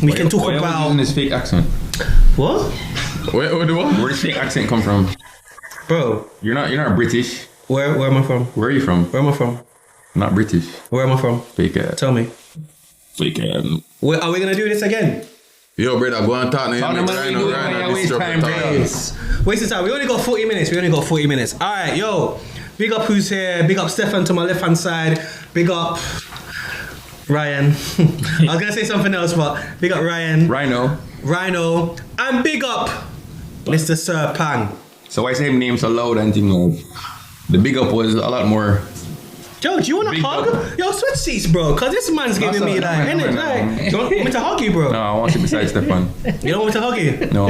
We can talk about using this fake accent. What? Where does fake accent come from, bro? You're not British. Where am I from? Where are you from? Where am I from? Not British. Where am I from? Fake. Tell me. Fake. Are we gonna do this again? Yo, brother, go and talk now. Waste time. We only got 40 minutes. All right, yo. Big up who's here. Big up Stefan to my left hand side. Big up Ryan. I was gonna say something else, but big up Ryan. Rhino. And big up Mr. Sir Pang. So why say him name so loud and thing of the big up was a lot more. Joe, do you want to hug? Yo, switch seats, bro, because this man's giving me like energy. Do you want me to hug you, bro? No, I want you beside Stefan. You don't want me to hug you? No.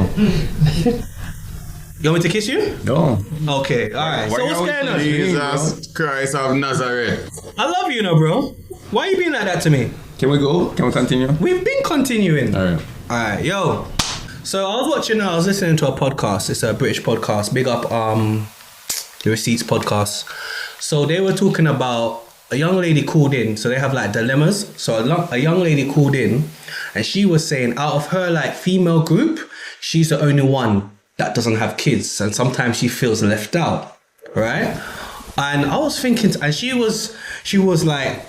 You want me to kiss you? No. Okay, alright. So what's going on? Jesus Christ of Nazareth. I love you, bro. Why are you being like that to me? Can we go? Can we continue? We've been continuing. Alright, yo. So I was listening to a podcast. It's a British podcast. Big up the Receipts podcast. So they were talking about a young lady called in. So they have like dilemmas. So a young lady called in and she was saying out of her like female group, she's the only one that doesn't have kids. And sometimes she feels left out. Right? And I was thinking, and she was like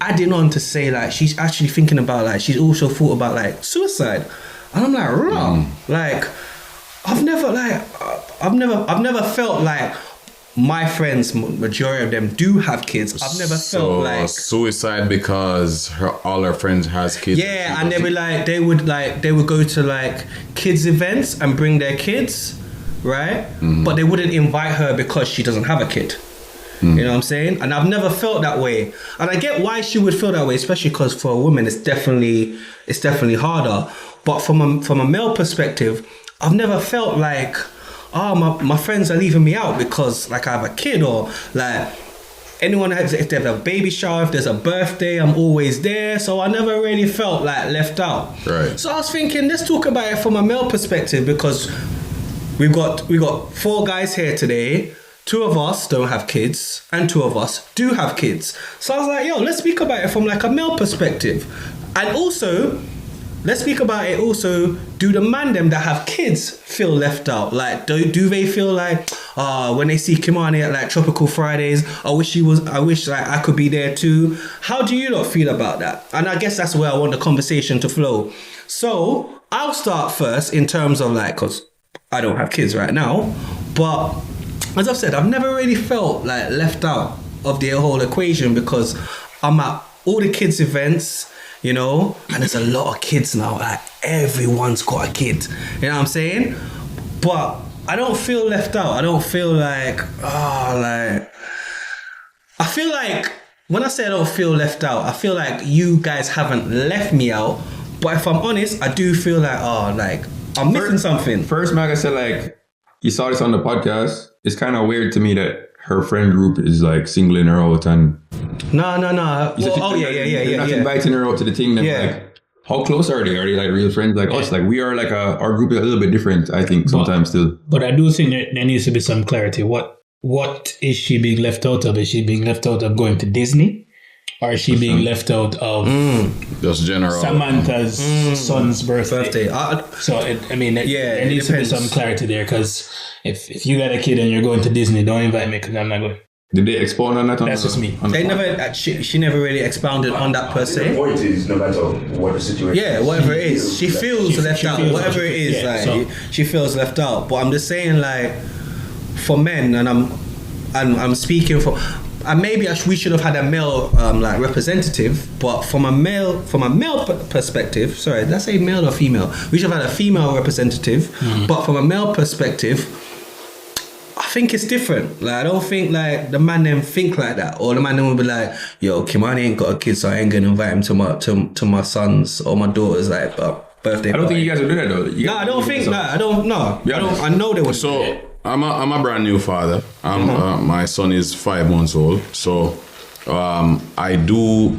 adding on to say like, she's actually thinking about like, she's also thought about like suicide. And I'm like, like, I've never felt like my friends, majority of them do have kids. I've never felt like suicide because all her friends has kids. Yeah, and they would go to like kids events and bring their kids, right? Mm-hmm. But they wouldn't invite her because she doesn't have a kid. You know what I'm saying? And I've never felt that way. And I get why she would feel that way, especially because for a woman it's definitely harder. But from a male perspective, I've never felt like, my friends are leaving me out because like I have a kid, or like anyone has, if they have a baby shower, if there's a birthday, I'm always there. So I never really felt like left out. Right. So I was thinking, let's talk about it from a male perspective, because we got 4 guys here today. 2 of us don't have kids and 2 of us do have kids. So I was like, yo, let's speak about it from like a male perspective. And also, let's speak about it also, do the man them that have kids feel left out? Like, do they feel like, when they see Kimani at like Tropical Fridays, I wish like I could be there too. How do you lot feel about that? And I guess that's where I want the conversation to flow. So I'll start first in terms of like, cause I don't have kids right now, but as I've said, I've never really felt like left out of the whole equation, because I'm at all the kids events, you know, and there's a lot of kids now. Like everyone's got a kid, you know what I'm saying? But I don't feel left out. I don't feel like, I feel like when I say I don't feel left out, I feel like you guys haven't left me out. But if I'm honest, I do feel like, I'm missing something. First, Maga said like, you saw this on the podcast. It's kind of weird to me that her friend group is like singling her out and... No. You're not inviting her out to the thing. Then like, how close are they? Are they like real friends like us? Like we are like our group is a little bit different, I think, sometimes still. But I do think there needs to be some clarity. What is she being left out of? Is she being left out of going to Disney? Or is she being left out of just general Samantha's son's birthday? There needs to be some clarity there, because if you got a kid and you're going to Disney, don't invite me because I'm not going. Did they expound on that? That's just me. She never really expounded on that per se. The point is, no matter what the situation is, whatever it is, she feels left out. Whatever it is, she feels left out. But I'm just saying, like, for men, and I'm speaking for. And maybe we should have had a male representative, but from a male perspective, sorry, did I say male or female? We should have had a female representative, but from a male perspective, I think it's different. Like I don't think like the man them think like that, or the man them will be like, yo, Kimani ain't got a kid, so I ain't gonna invite him to my sons or my daughters like birthday. I don't think you guys would do that though. I don't think that. I don't know. I know they would. So. I'm a brand new father. My son is 5 months old. So I do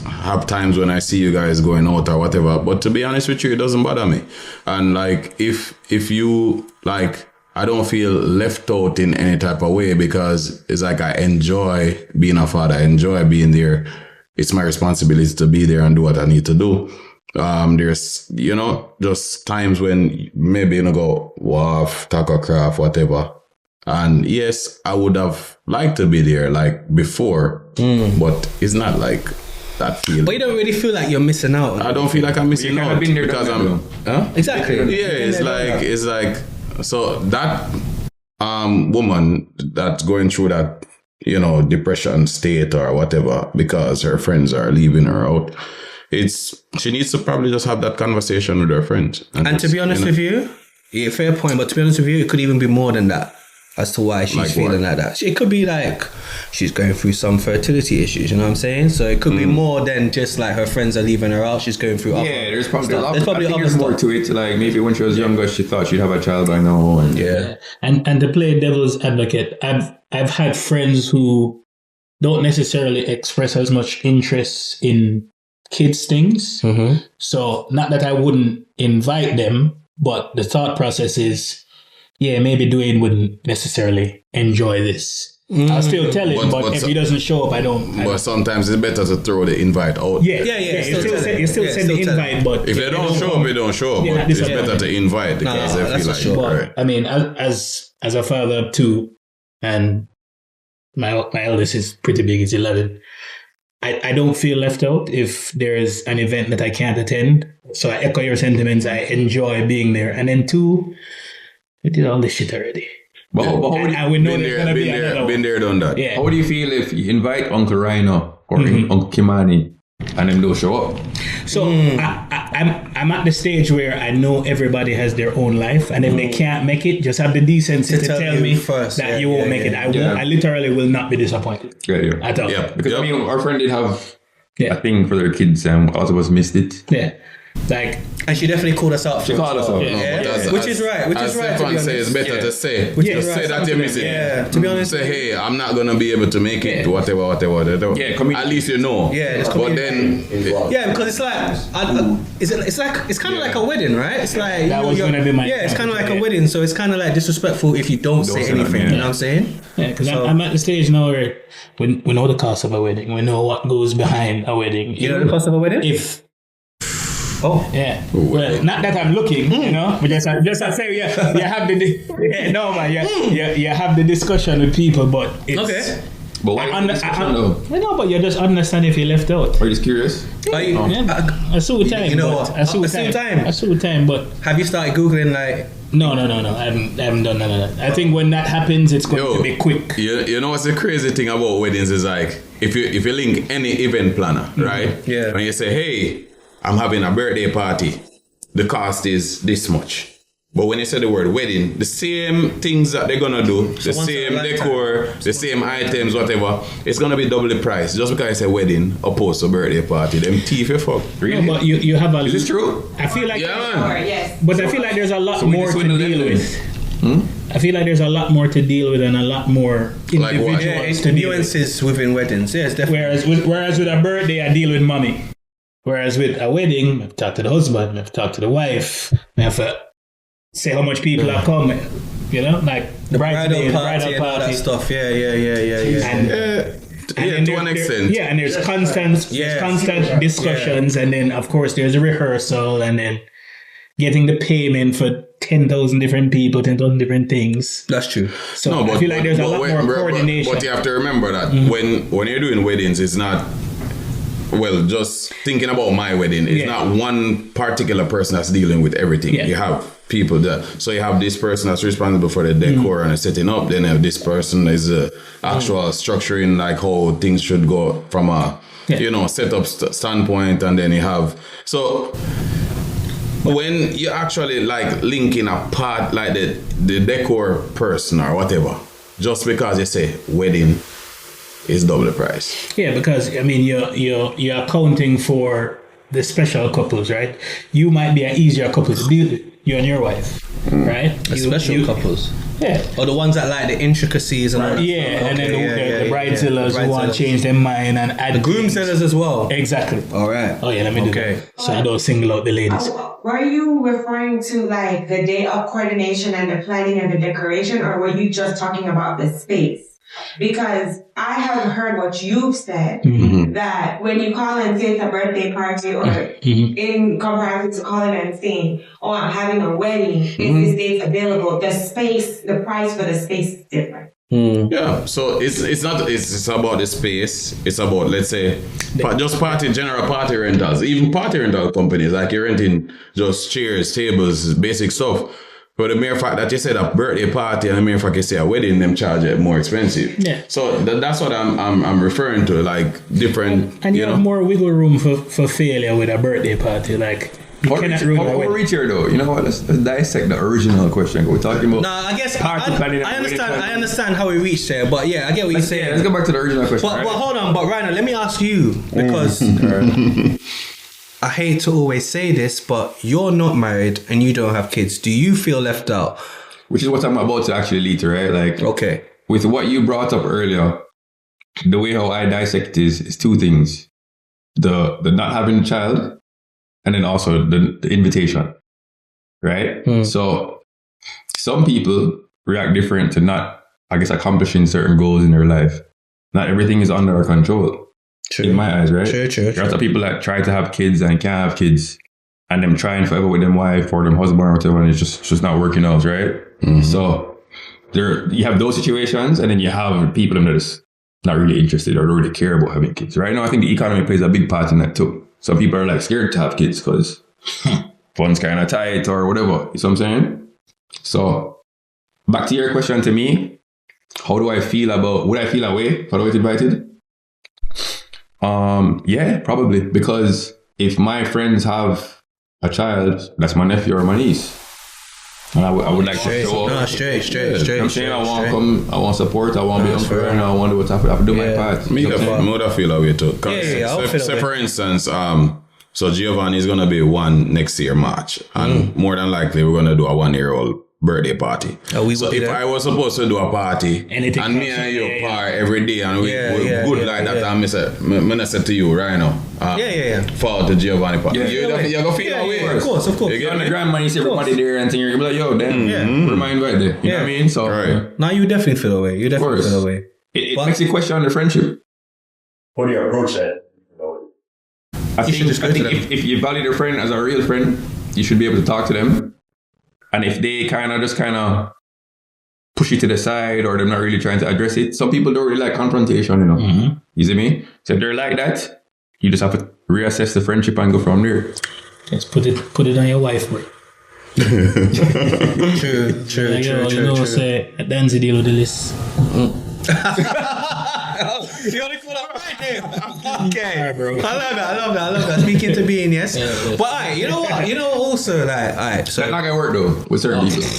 have times when I see you guys going out or whatever. But to be honest with you, it doesn't bother me. And like if you like, I don't feel left out in any type of way, because it's like I enjoy being a father. I enjoy being there. It's my responsibility to be there and do what I need to do. There's, just times when maybe, go waff, taco craft, whatever. And yes, I would have liked to be there like before, but it's not like that feeling. But you don't really feel like you're missing out. I don't feel like I'm missing out been there, because I'm. Huh? Exactly. Yeah, it's like so that woman that's going through that depression state or whatever because her friends are leaving her out. She needs to probably just have that conversation with her friends. And to be honest with you, yeah, fair point. But to be honest with you, it could even be more than that as to why she's like feeling like that. It could be like she's going through some fertility issues. You know what I'm saying? So it could be more than just like her friends are leaving her out. She's going through. There's probably stuff. There's probably there's more to it. Like maybe when she was younger, she thought she'd have a child by now. And to play devil's advocate, I've had friends who don't necessarily express as much interest in kids things. So not that I wouldn't invite them, but the thought process is, maybe Dwayne wouldn't necessarily enjoy this. I'll still tell him, but if he doesn't show up, I don't. But sometimes it's better to throw the invite out. Yeah. You still send the invite, but if they don't show up, they don't show up. But it's better to invite because they feel like. But, I mean, as a father of two, and my eldest is pretty big; he's 11. I don't feel left out if there is an event that I can't attend. So I echo your sentiments. I enjoy being there. And then two, we did all this shit already. But and we know there's going to be another one. Been there, done that. Yeah. How would you feel if you invite Uncle Rhino or Uncle Kimani and them don't show up? So I'm at the stage where I know everybody has their own life, and if they can't make it, just have the decency to tell me first that you won't make it. I literally will not be disappointed at all. Yeah. Because I mean, our friend did have a thing for their kids, and all of us missed it. Yeah. And she definitely called us out. She called us out. Which is right. As Stefan says, it's better to say. Just say that you miss it. Yeah, to be honest. Say, hey, I'm not going to be able to make it, whatever. Yeah, at least you know. Yeah, but then... Yeah, because it's like... it's kind of like a wedding, right? It's like... That was going to be my... Yeah, it's kind of like a wedding, so it's kind of like disrespectful if you don't say anything, you know what I'm saying? Yeah, because I'm at the stage now where we know the cost of a wedding. We know what goes behind a wedding. You know the cost of a wedding? Well, not that I'm looking, but just I say, you have you have the discussion with people, but it's... Okay. But why but you just understand if you left out. Are you just curious? I saw time. You know what? I saw time, but... Have you started Googling like... No. I haven't done none of that. I think when that happens, it's going to be quick. You know what's the crazy thing about weddings is like, if you link any event planner, right? Yeah. And you say, hey... I'm having a birthday party. The cost is this much. But when you say the word wedding, the same things that they're going to do, the same decor, the same items, whatever, it's going to be double the price. Just because I say wedding opposed to birthday party. Them teeth, you fuck. Really? No, but you have a... Is this true? I feel like... Yeah, man. Yes. But I feel like there's a lot more to deal with. I feel like there's a lot more to deal with and a lot more individuals it's to deal with. nuances within weddings. Yes, definitely. Whereas with a birthday, I deal with money. Whereas with a wedding, I have to talk to the husband, I have to talk to the wife, I have to say how much people are coming, like the bridal party and all that stuff. Yeah. And to an extent. Yeah, and there's constant discussions, and then of course there's a rehearsal, and then getting the payment for 10,000 different people, 10,000 different things. That's true. So I feel like there's a lot more coordination. But you have to remember that when you're doing weddings, it's not... Well, just thinking about my wedding, it's not one particular person that's dealing with everything. You have people that, so you have this person that's responsible for the decor and the setting up. Then you have this person is the actual structuring, like how things should go from a setup standpoint, and then you have when you actually like linking a part like the decor person or whatever, just because you say wedding. Is double the price. Yeah, because I mean you're accounting for the special couples, right? You might be an easier couple to deal with, you and your wife, right? The special couples. Yeah. Or the ones that like the intricacies and all that. Yeah, and then the bridezillas who want to change their mind and add the groomzillas as well. Exactly. All right. Oh yeah, let me do that. So I don't single out the ladies. Were you referring to like the day of coordination and the planning and the decoration, or were you just talking about the space? Because I have heard what you've said, that when you call and say it's a birthday party, or in comparison to calling and saying, oh, I'm having a wedding, is this date available? The space, the price for the space is different. Yeah, so it's about the space. It's about, let's say, just general party rentals. Even party rental companies, like you're renting just chairs, tables, basic stuff. But the mere fact that you said a birthday party and the mere fact you say a wedding, them charge it more expensive. Yeah. So that's what I'm referring to, like different. And you have more wiggle room for failure with a birthday party, like. How we reach here though? You know what? Let's dissect the original question. We're talking about. No, I guess party planning. I understand how we reached there, but yeah, I get what you're saying. Let's go back to the original question. But hold on, but Rhino, let me ask you, because I hate to always say this, but you're not married and you don't have kids. Do you feel left out? Which is what I'm about to actually lead to, right? Like, okay, with what you brought up earlier, the way how I dissect is two things: the not having a child. And then also the invitation, right? So some people react different to not, I guess, accomplishing certain goals in their life. Not everything is under our control. True. In my eyes, right? True. There are some people that try to have kids and can't have kids, and them trying forever with them wife or them husband or whatever, and it's just not working out, right? So you have those situations, and then you have people that is not really interested or don't really care about having kids. Right now, I think the economy plays a big part in that too. Some people are like scared to have kids because funds kind of tight or whatever. You know what I'm saying? So back to your question to me, how do I feel about, would I feel away if I was invited? Yeah, probably. Because if my friends have a child, that's my nephew or my niece. And I would like to show up. No, straight. I'm saying I want to come, I want support, I want to be unfair, and I want to do what I have to do my part. Me would feel away too. Yeah, for instance, so Giovanni is gonna be 1 next year, March, and more than likely we're gonna do a 1-year-old birthday party. So if I was supposed to do a party and me and you par every day and we're good like that, I'm gonna say to you right now, fall to Giovanni party. You're gonna feel away. Of course. You get on the grandma, you see everybody there and you're gonna be like, yo, damn, where am I invited there? You know what I mean? So now you definitely feel away. You definitely feel away. It makes you question the friendship. How do you approach that? I think if you value a friend as a real friend, you should be able to talk to them. And if they kind of push you to the side or they're not really trying to address it, some people don't really like confrontation, you know. You see me? So if they're like that, you just have to reassess the friendship and go from there. Just put it on your wife, bro. True. Say, Danzy deal with the list. You only put up right there. Okay. Right, bro. I love that. Speaking to being, yes. But alright, you know what? You know also like, alright. So that's not gonna work though with certain people.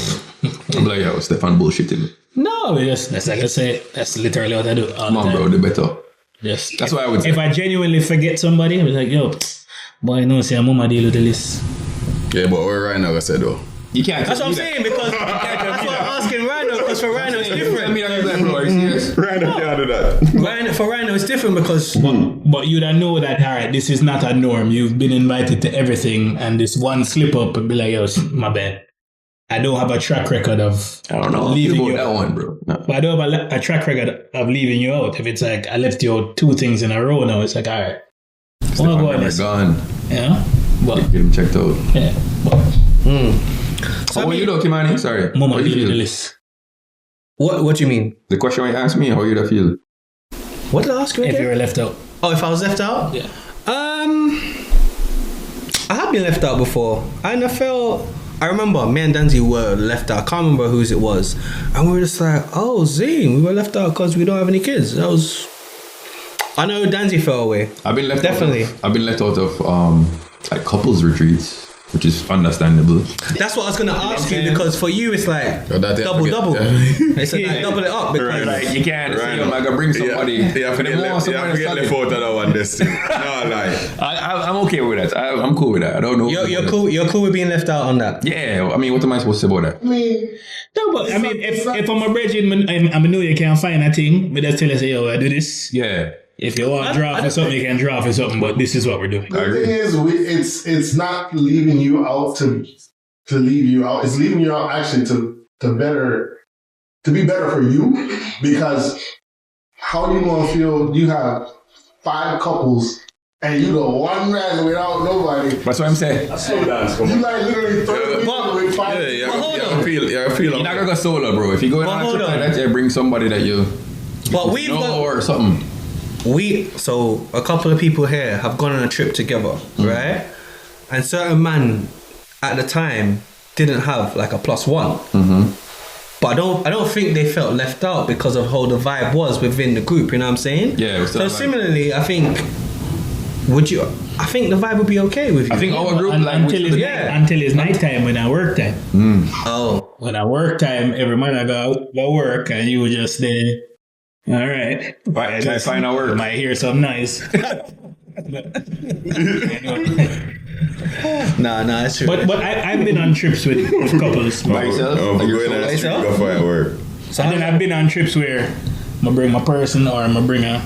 I'm like, yo, Stefan bullshitting. No, that's like I say, that's literally what I do. Come on, bro, the better. Yes. That's what I would say. If I genuinely forget somebody, I'm like, yo, boy, no, say I'm on my deal with the list. Yeah, but we're right now, I said though. You can't. That's what I'm saying, because that's what I'm asking Rhino, because for Rhino it's different. Rhino can't do that. For Rhino it's different because... But you'd know that, alright, this is not a norm. You've been invited to everything, and this one slip up and be like, yo, my bad. I don't have a track record of leaving you out. That one, bro. No. But I don't have a track record of leaving you out. If it's like, I left you out 2 things in a row now, it's like, alright. Stefan gone. Yeah. But, get him checked out. Yeah. But, So how you though, Kimani? Sorry. Mama, how you feel? the list. What do you mean? The question you asked me, how you feel? What did I ask you again? If you were left out. Oh, if I was left out? Yeah. I have been left out before. And I remember me and Danzy were left out. I can't remember whose it was. And we were just like, oh, Zane, we were left out because we don't have any kids. I know Danzy fell away. I've been left Definitely. I've been left out of like couples retreats, which is understandable. That's what I was going to ask you, because for you it's like double. Yeah. It's like double it up, because like you can't say, I'm gonna bring somebody. Yeah, forget left out of that one this thing. No, like I'm okay with that. I'm cool with that. I don't know. You're cool with being left out on that? Yeah, I mean, what am I supposed to say about that? No, but I mean, if I'm a bridging, I know you can't find a thing, but just tell us, yo, I do this. Yeah. If you want to draw for something, you can draw for something, but this is what we're doing. The thing is, it's not leaving you out to leave you out. It's leaving you out actually to be better for you, because how do you gonna feel? You have 5 couples and you go one man without nobody. That's what I'm saying. That's slow dance. Come You on. like literally 30 people with 5 I feel You're not gonna go solo, bro. If you go on a trip like that, you bring somebody that you But we've know got or something. so a couple of people here have gone on a trip together, right? And certain man at the time didn't have like a +1. But I don't think they felt left out because of how the vibe was within the group. You know what I'm saying? Yeah, it was still So a vibe. similarly, I think I think the vibe would be okay with you. I think our group Until it's nighttime when I work time. Oh, When I work time, every man I go work and you were just there. All right. Right, try to find our work. Might hear some noise. nah, it's true. But I've been on trips with couples. By yourself? Oh, Like we're you're going solo? to go firework. And then I've been on trips where I bring my person or I bring a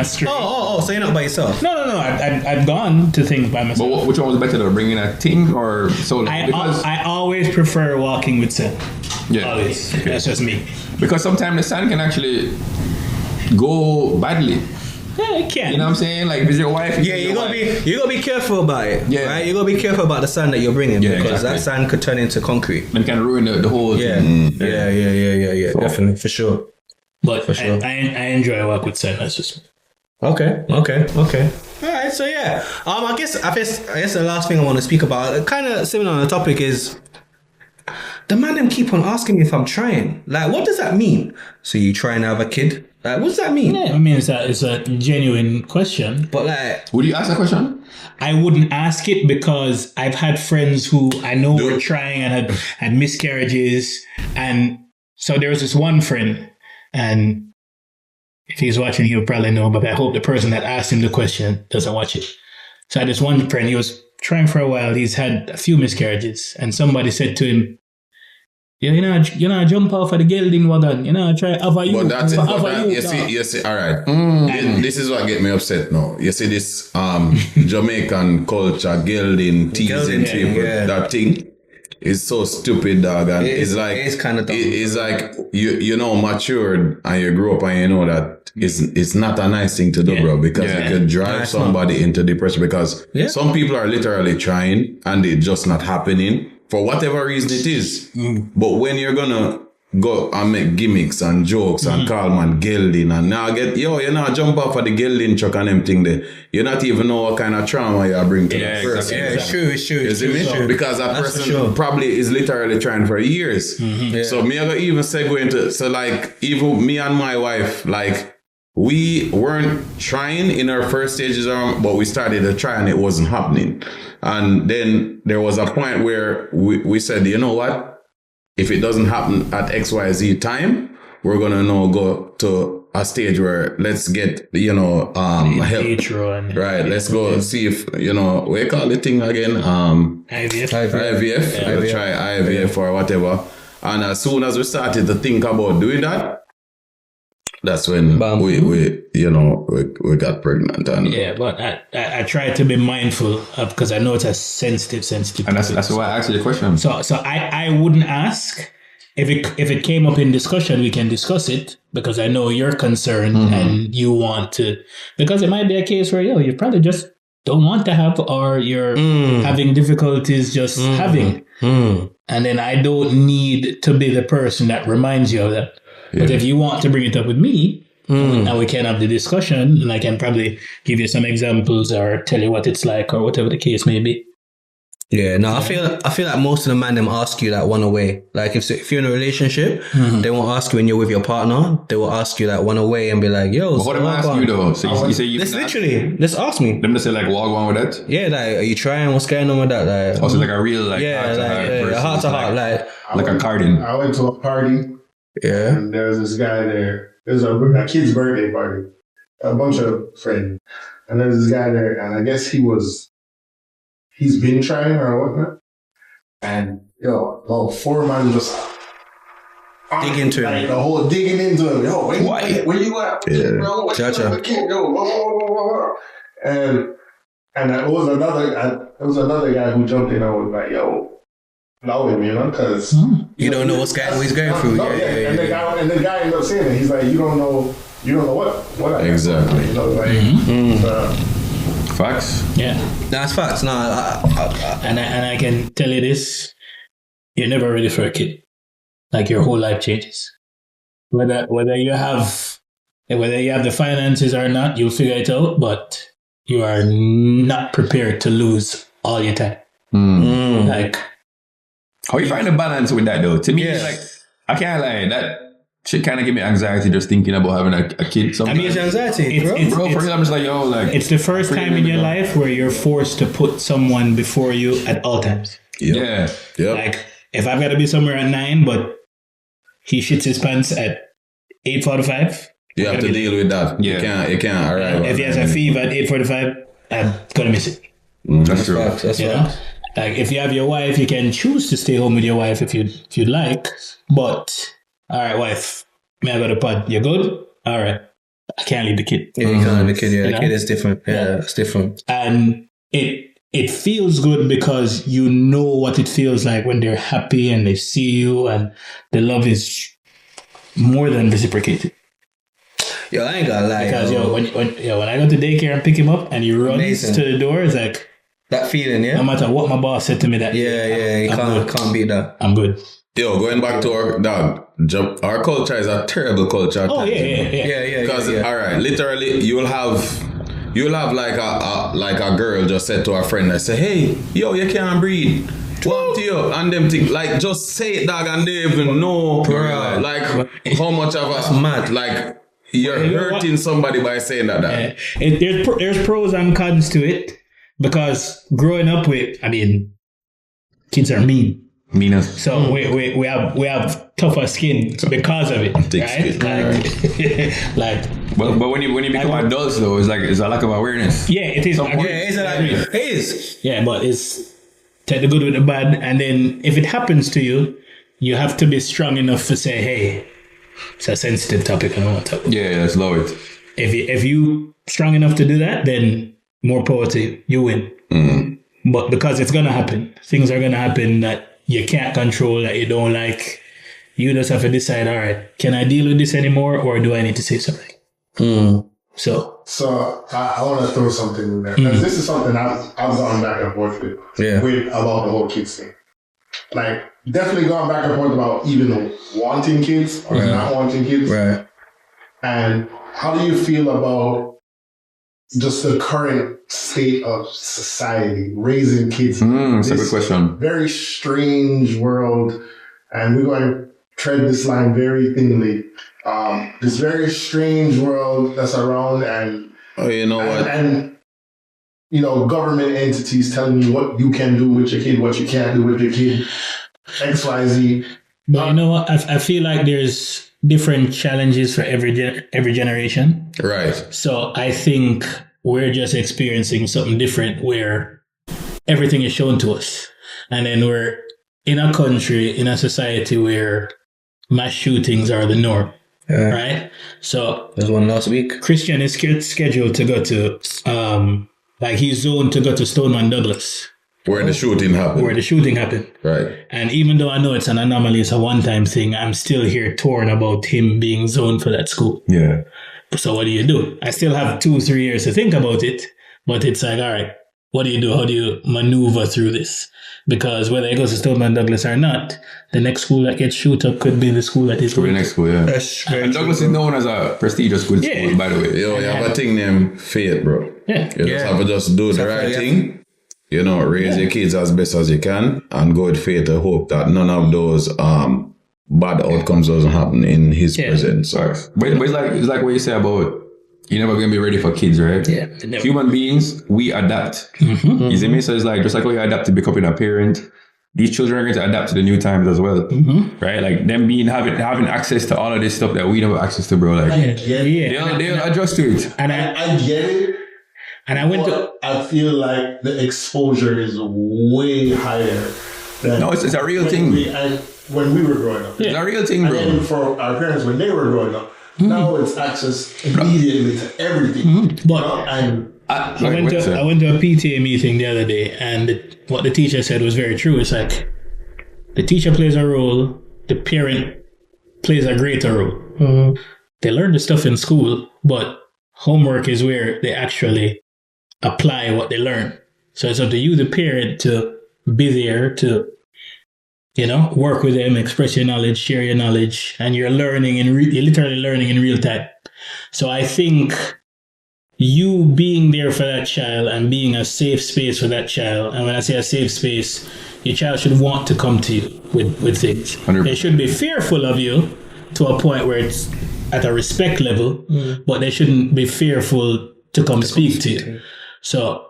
string. Oh, so you're not by yourself? No. I've gone to things by myself. But which one was better though? Bringing a team or solo? I always prefer walking with Sen. Yeah. Always. Okay. That's just me. Because sometimes the sand can actually go badly. Yeah, it can. You know what I'm saying? Like if it's your wife. Yeah, you gotta be careful about it. Yeah. Right? You gotta be careful about the sand that you're bringing Yeah, because exactly. that sand could turn into concrete. And can ruin the whole Yeah. thing. Yeah. Definitely, for sure. But For sure. I enjoy walk with Sen. That's just Okay. All right, so yeah. I guess the last thing I want to speak about, kind of similar on the topic, is the man them keep on asking me if I'm trying. Like, what does that mean? So you trying to have a kid? Like, what does that mean? I mean, it's a genuine question. But like, Would you ask that question? I wouldn't ask it because I've had friends who I know were trying and had miscarriages. And so there was this one friend, and if he's watching, he'll probably know, but I hope the person that asked him the question doesn't watch it. So I had this one friend, he was trying for a while, he's had a few miscarriages, and somebody said to him, you know, jump off of the gelding wagon, try offer you. But that's it. offer But that, you. you see, all right. This is what get me upset now. You see this Jamaican culture, gelding, teasing Gelding, people, yeah. that thing is so stupid, dog. And it's like it's kind of dumb. it's like you know matured and you grew up and you know that it's not a nice thing to do, bro, because Yeah. it could drive it's somebody into depression because Yeah. some people are literally trying and it's just not happening for whatever reason it is. But when you're gonna go and make gimmicks and jokes and call man gelding and now jump off of the gelding truck and them thing there, you not even know what kind of trauma you bring to Yeah, the person. Yeah, it's true. You see me? Because that That's for person sure. probably is literally trying for years. So me I go even segue into like even me and my wife, like we weren't trying in our first stages, but we started to try and it wasn't happening. And then there was a point where we said, you know what? If it doesn't happen at XYZ time, we're gonna now go to a stage where let's get help. Right, let's go see if what you call the thing again? IVF. We'll try IVF or whatever. And as soon as we started to think about doing that, that's when we got pregnant. And Yeah, but I try to be mindful of, because I know it's a sensitive. And that's why I asked you the question. So I wouldn't ask. If it came up in discussion, we can discuss it, because I know you're concerned and you want to, because it might be a case where you probably just don't want to have, or you're having difficulties just having. And then I don't need to be the person that reminds you of that. But if you want to bring it up with me, and we can have the discussion, and I can probably give you some examples or tell you what it's like or whatever the case may be. Yeah, no, I feel like most of the man them ask you that one away. Like if you're in a relationship, they won't ask you when you're with your partner. They will ask you that one away and be like, "Yo, But what am I asking you though? So you say you Let's literally, let's ask me. Them to say like walk on with that. Yeah, like, are you trying? What's going on with that? Like, Also like a real like heart to heart, like a carding. I went to a party yeah. and there was this guy there. It was a kid's birthday party. A bunch of friends. And there's this guy there, and I guess he's been trying or whatnot. And about 4 man just Dig into him. like, the whole digging into him. Yo, where you at? Yeah. Bro, what you Gotcha. at? Kid, yo, blah, blah, blah, blah, blah. And it was another guy who jumped in and was like, yo, know him, because You don't know what he's going through. no, Yeah. And the guy ended up saying it. He's like, you don't know you don't know what happened. Exactly. You know, like, Facts. Yeah. That's facts. No, And I can tell you this: you're never ready for a kid. Like your whole life changes. Whether you have the finances or not, you'll figure it out. But you are not prepared to lose all your time. Like, how you find a balance with that though? To me, it's like, I can't lie, that shit kind of give me anxiety just thinking about having a kid. Sometimes. I mean, it's anxiety, bro. Bro, for real, I'm just like, yo, like, it's the first time in your life where you're forced to put someone before you at all times. yeah. Like, if I've got to be somewhere at 9, but he shits his pants at 8:45, You have to deal with that. Yeah. You can't arrive. if he has a fever at 8:45, I'm gonna miss it. That's true. That's You facts. know? Like, if you have your wife, you can choose to stay home with your wife if you'd like. But, all right, wife, may I go to pod? You good? All right. I can't leave the kid. Yeah, you can't have a kid. Yeah, You the know? kid is different. Yeah, it's different. And it feels good because you know what it feels like when they're happy and they see you and the love is more than reciprocated. Yo, I ain't gonna lie. Because yo, when I go to daycare and pick him up and he runs Amazing. to the door, it's like, that feeling, yeah? no matter what my boss said to me that Yeah, you can't beat that. I'm good. Yo, going back to our dog, our culture is a terrible culture. Oh yeah. Yeah. Because all right, literally, you'll have like a girl just said to her friend, I say, hey, yo, you can't breathe. What to you? And them think like just say it, dog, and they even know like how much of us mad. like you're hurting somebody by saying that. There's pros and cons to it because growing up with, I mean, kids are mean. Meanest. So we have tougher skin because of it, Thick right? skin. Like, But when you become adults though, it's a lack of awareness. yeah, it is. It is. Yeah, but it's take the good with the bad, and then if it happens to you, you have to be strong enough to say, "Hey, it's a sensitive topic. I don't want to talk." Yeah, let's lower it. If you strong enough to do that, then more power to you. You win. But because it's gonna happen, things are gonna happen that you can't control, that you don't like. You just have to decide. All right, can I deal with this anymore, or do I need to say something? So I want to throw something in there. 'Cause this is something I've gone back and forth with about the whole kids thing. Like, definitely gone back and forth about even wanting kids or not wanting kids. Right. And how do you feel about just the current state of society, raising kids? That's a good question. Very strange world. And we're going to tread this line very thinly. This very strange world that's around, and Oh, you know what? and you know, government entities telling you what you can do with your kid, what you can't do with your kid, XYZ. But you know what? I feel like there's different challenges for every generation. Right. So I think we're just experiencing something different where everything is shown to us. And then we're in a country, in a society where mass shootings are the norm. Right? So There's one last week. Christian is scheduled to go to, he's zoned to go to Stoneman Douglas, Where the shooting happened. where the shooting happened. Right. And even though I know it's an anomaly, it's a one-time thing, I'm still here torn about him being zoned for that school. Yeah. So what do you do? I still have 2-3 years to think about it, but it's like, all right, what do you do? How do you maneuver through this? Because whether it goes to Stoneman Douglas or not, the next school that gets shoot up could be the school that is For the going next school, yeah. That's very And Douglas is known as a prestigious good Yeah. school, by the way. Yo, you have a thing named faith, bro. Yeah. You just have to just do the right thing. You know, raise your kids as best as you can and go with faith to hope that none of those bad outcomes doesn't happen in his presence. But it's like what you say about you're never gonna be ready for kids, right? Yeah. Human beings, we adapt. You see me? So it's like just like how you adapt to becoming a parent, these children are going to adapt to the new times as well. Right? Like them having access to all of this stuff that we never have access to, bro. Like they'll adjust to it. And I get it. And I went to. But I feel like the exposure is way higher than No, it's a real thing. when we were growing up. It's a real thing, And bro. then for our parents when they were growing up, now it's access immediately to everything. But And I went to a PTA meeting the other day, and what the teacher said was very true. It's like the teacher plays a role, the parent plays a greater role. they learn the stuff in school, but homework is where they actually apply what they learn. So it's up to you, the parent, to be there to, work with them, express your knowledge, share your knowledge, and you're learning you're literally learning in real time. So I think you being there for that child and being a safe space for that child, and when I say a safe space, your child should want to come to you with things. 100%. They should be fearful of you to a point where it's at a respect level, but they shouldn't be fearful to come speak to you. So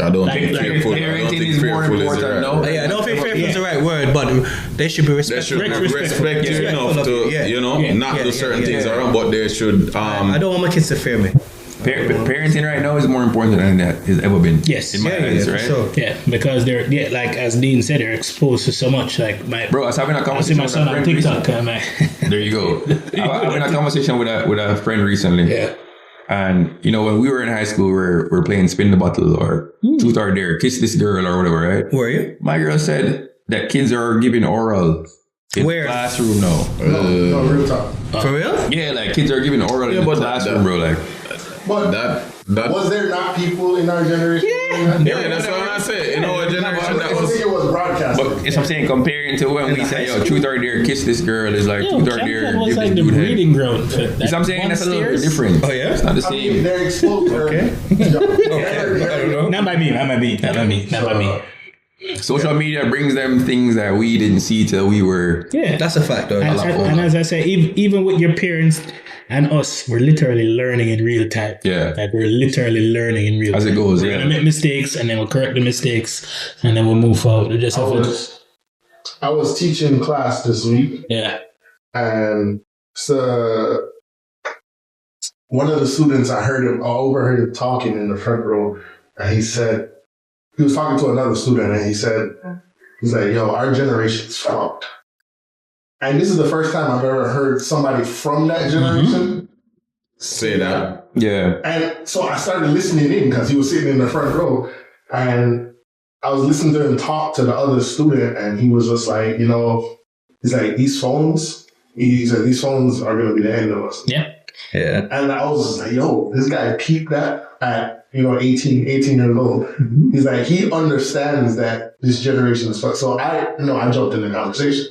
I don't think fearful. I don't parenting think is more fearful is important, the right no? word. Yeah, I don't think fearful is the right word, but they should be They respectful. should respect you enough to, not do certain things around, but they should. I don't want my kids to fear me. Parenting right now is more important than that has ever been. Yes. in my eyes, for right? sure. yeah, because they're like as Dean said, they're exposed to so much. Like Bro, I was having a I see conversation my with son a on friend TikTok. recently. There you go. I was having a conversation with a friend recently. Yeah. And when we were in high school, we're playing spin the bottle or truth or dare, kiss this girl or whatever, right? Were you? My girl said that kids are giving oral in Where? the classroom now. No, real talk. For real? Yeah, like kids are giving oral in the classroom, bro. Like, But That was there not people in our generation? yeah, that's what I said. In our generation, that I was. think it was broadcast. but it's what I'm saying, comparing to when we say, yo, truth or dare, kiss this girl is like truth or dare, Campbell was give like this the dude head. breeding ground. For You know what I'm saying? That's a little bit stairs. different. Oh, yeah? It's not the I mean, same. they're exposed. Okay. Not by me. Not by me. Social media brings them things that we didn't see till we were. Yeah, That's a fact, though. and as I say, even with your parents and us, we're literally learning in real time. Yeah. Like we're literally learning in real As time. it goes, We're yeah. gonna make mistakes and then we'll correct the mistakes and then we'll move forward. We just have to. I was teaching class this week, Yeah. and so one of the students, I overheard him talking in the front row, and he was talking to another student, and he's like, yo, our generation's fucked. And this is the first time I've ever heard somebody from that generation Say that. Yeah. And so I started listening in because he was sitting in the front row, and I was listening to him talk to the other student, and he was just like, he's like, these phones are going to be the end of us. Yeah. Yeah. And I was just like, yo, this guy peeped that at, 18 years old. Mm-hmm. He's like, he understands that this generation is fucked. So I jumped in the conversation,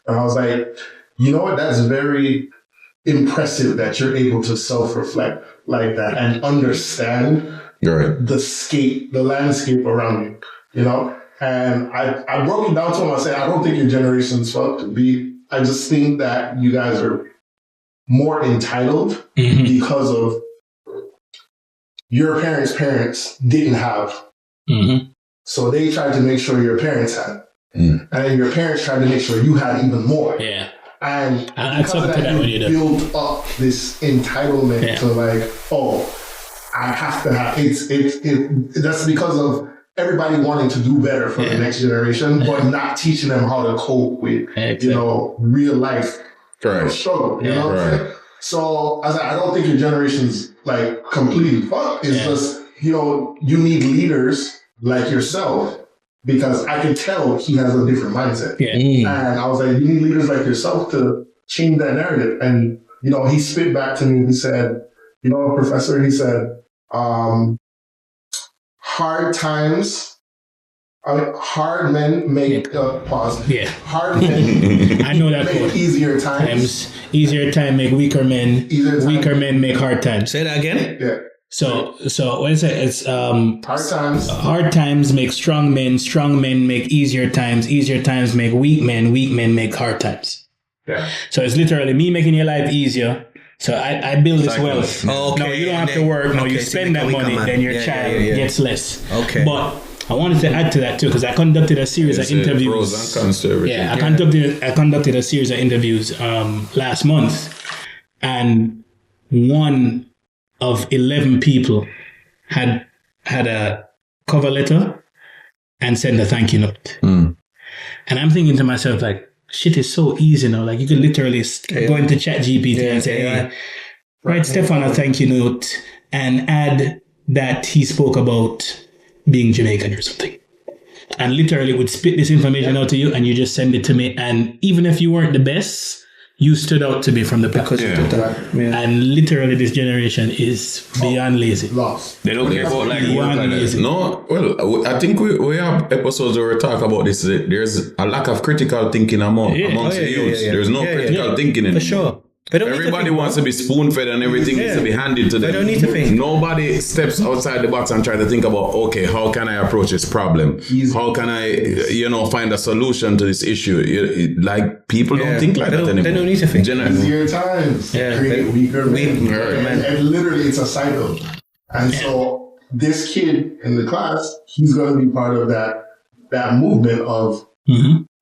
and I was like, you know what? That's very impressive that you're able to self-reflect like that and understand Right. the landscape around you, And I broke it down to him. I said, I don't think your generation's fucked. I just think that you guys are more entitled because of your parents didn't have. Mm-hmm. So they tried to make sure your parents had. Mm. And then your parents tried to make sure you had even more. Yeah. And I'd because something of to that when you you do. build up this entitlement to like, I have to have that's because of everybody wanting to do better for the next generation, but not teaching them how to cope with, real life struggle. You know what I'm saying? So I was like, I don't think your generation's like completely fucked. It's just, you need leaders like yourself, because I can tell he has a different mindset. Yeah. And I was like, you need leaders like yourself to change that narrative. And, he spit back to me. He said, professor, he said, hard men make pause. Yeah. Hard men I know that make quote. easier times. Easier time make weaker men. Easier time. Weaker men make hard times. Say that again. Yeah. So what is it? It's Hard times. hard times make strong men make easier times make weak men make hard times. Yeah. So it's literally me making your life easier. So I build this wealth. Oh, okay. No, you don't have to work. No, you so spend that we money, come on. then your Yeah, child yeah. gets less. Okay. But I wanted to add to that too, because I conducted a series of interviews. Pros and cons to everything. Yeah, I conducted a series of interviews last month, and one of 11 people had a cover letter and sent a thank you note. Mm. And I'm thinking to myself, like, shit is so easy now. Like, you can literally go into ChatGPT and say, hey, write Stefan a thank you note and add that he spoke about being Jamaican or something. And literally would spit this information out to you, and you just send it to me. And even if you weren't the best, you stood out to me from the pack. Because you did that. Yeah. And literally, this generation is beyond lazy. Lost. They don't care about like work Beyond like that. lazy. No, well, I think we have episodes where we talk about this. There's a lack of critical thinking amongst the youth. There's no critical thinking anymore. For sure. They don't need to Everybody think, wants to be spoon-fed and everything needs to be handed to them. They don't need to think. Nobody steps outside the box and try to think about, okay, how can I approach this problem? How can I, find a solution to this issue? Like, people don't think like that anymore. They don't need to think. Easier times create weaker men. And literally, it's a cycle. And so, this kid in the class, he's going to be part of that movement of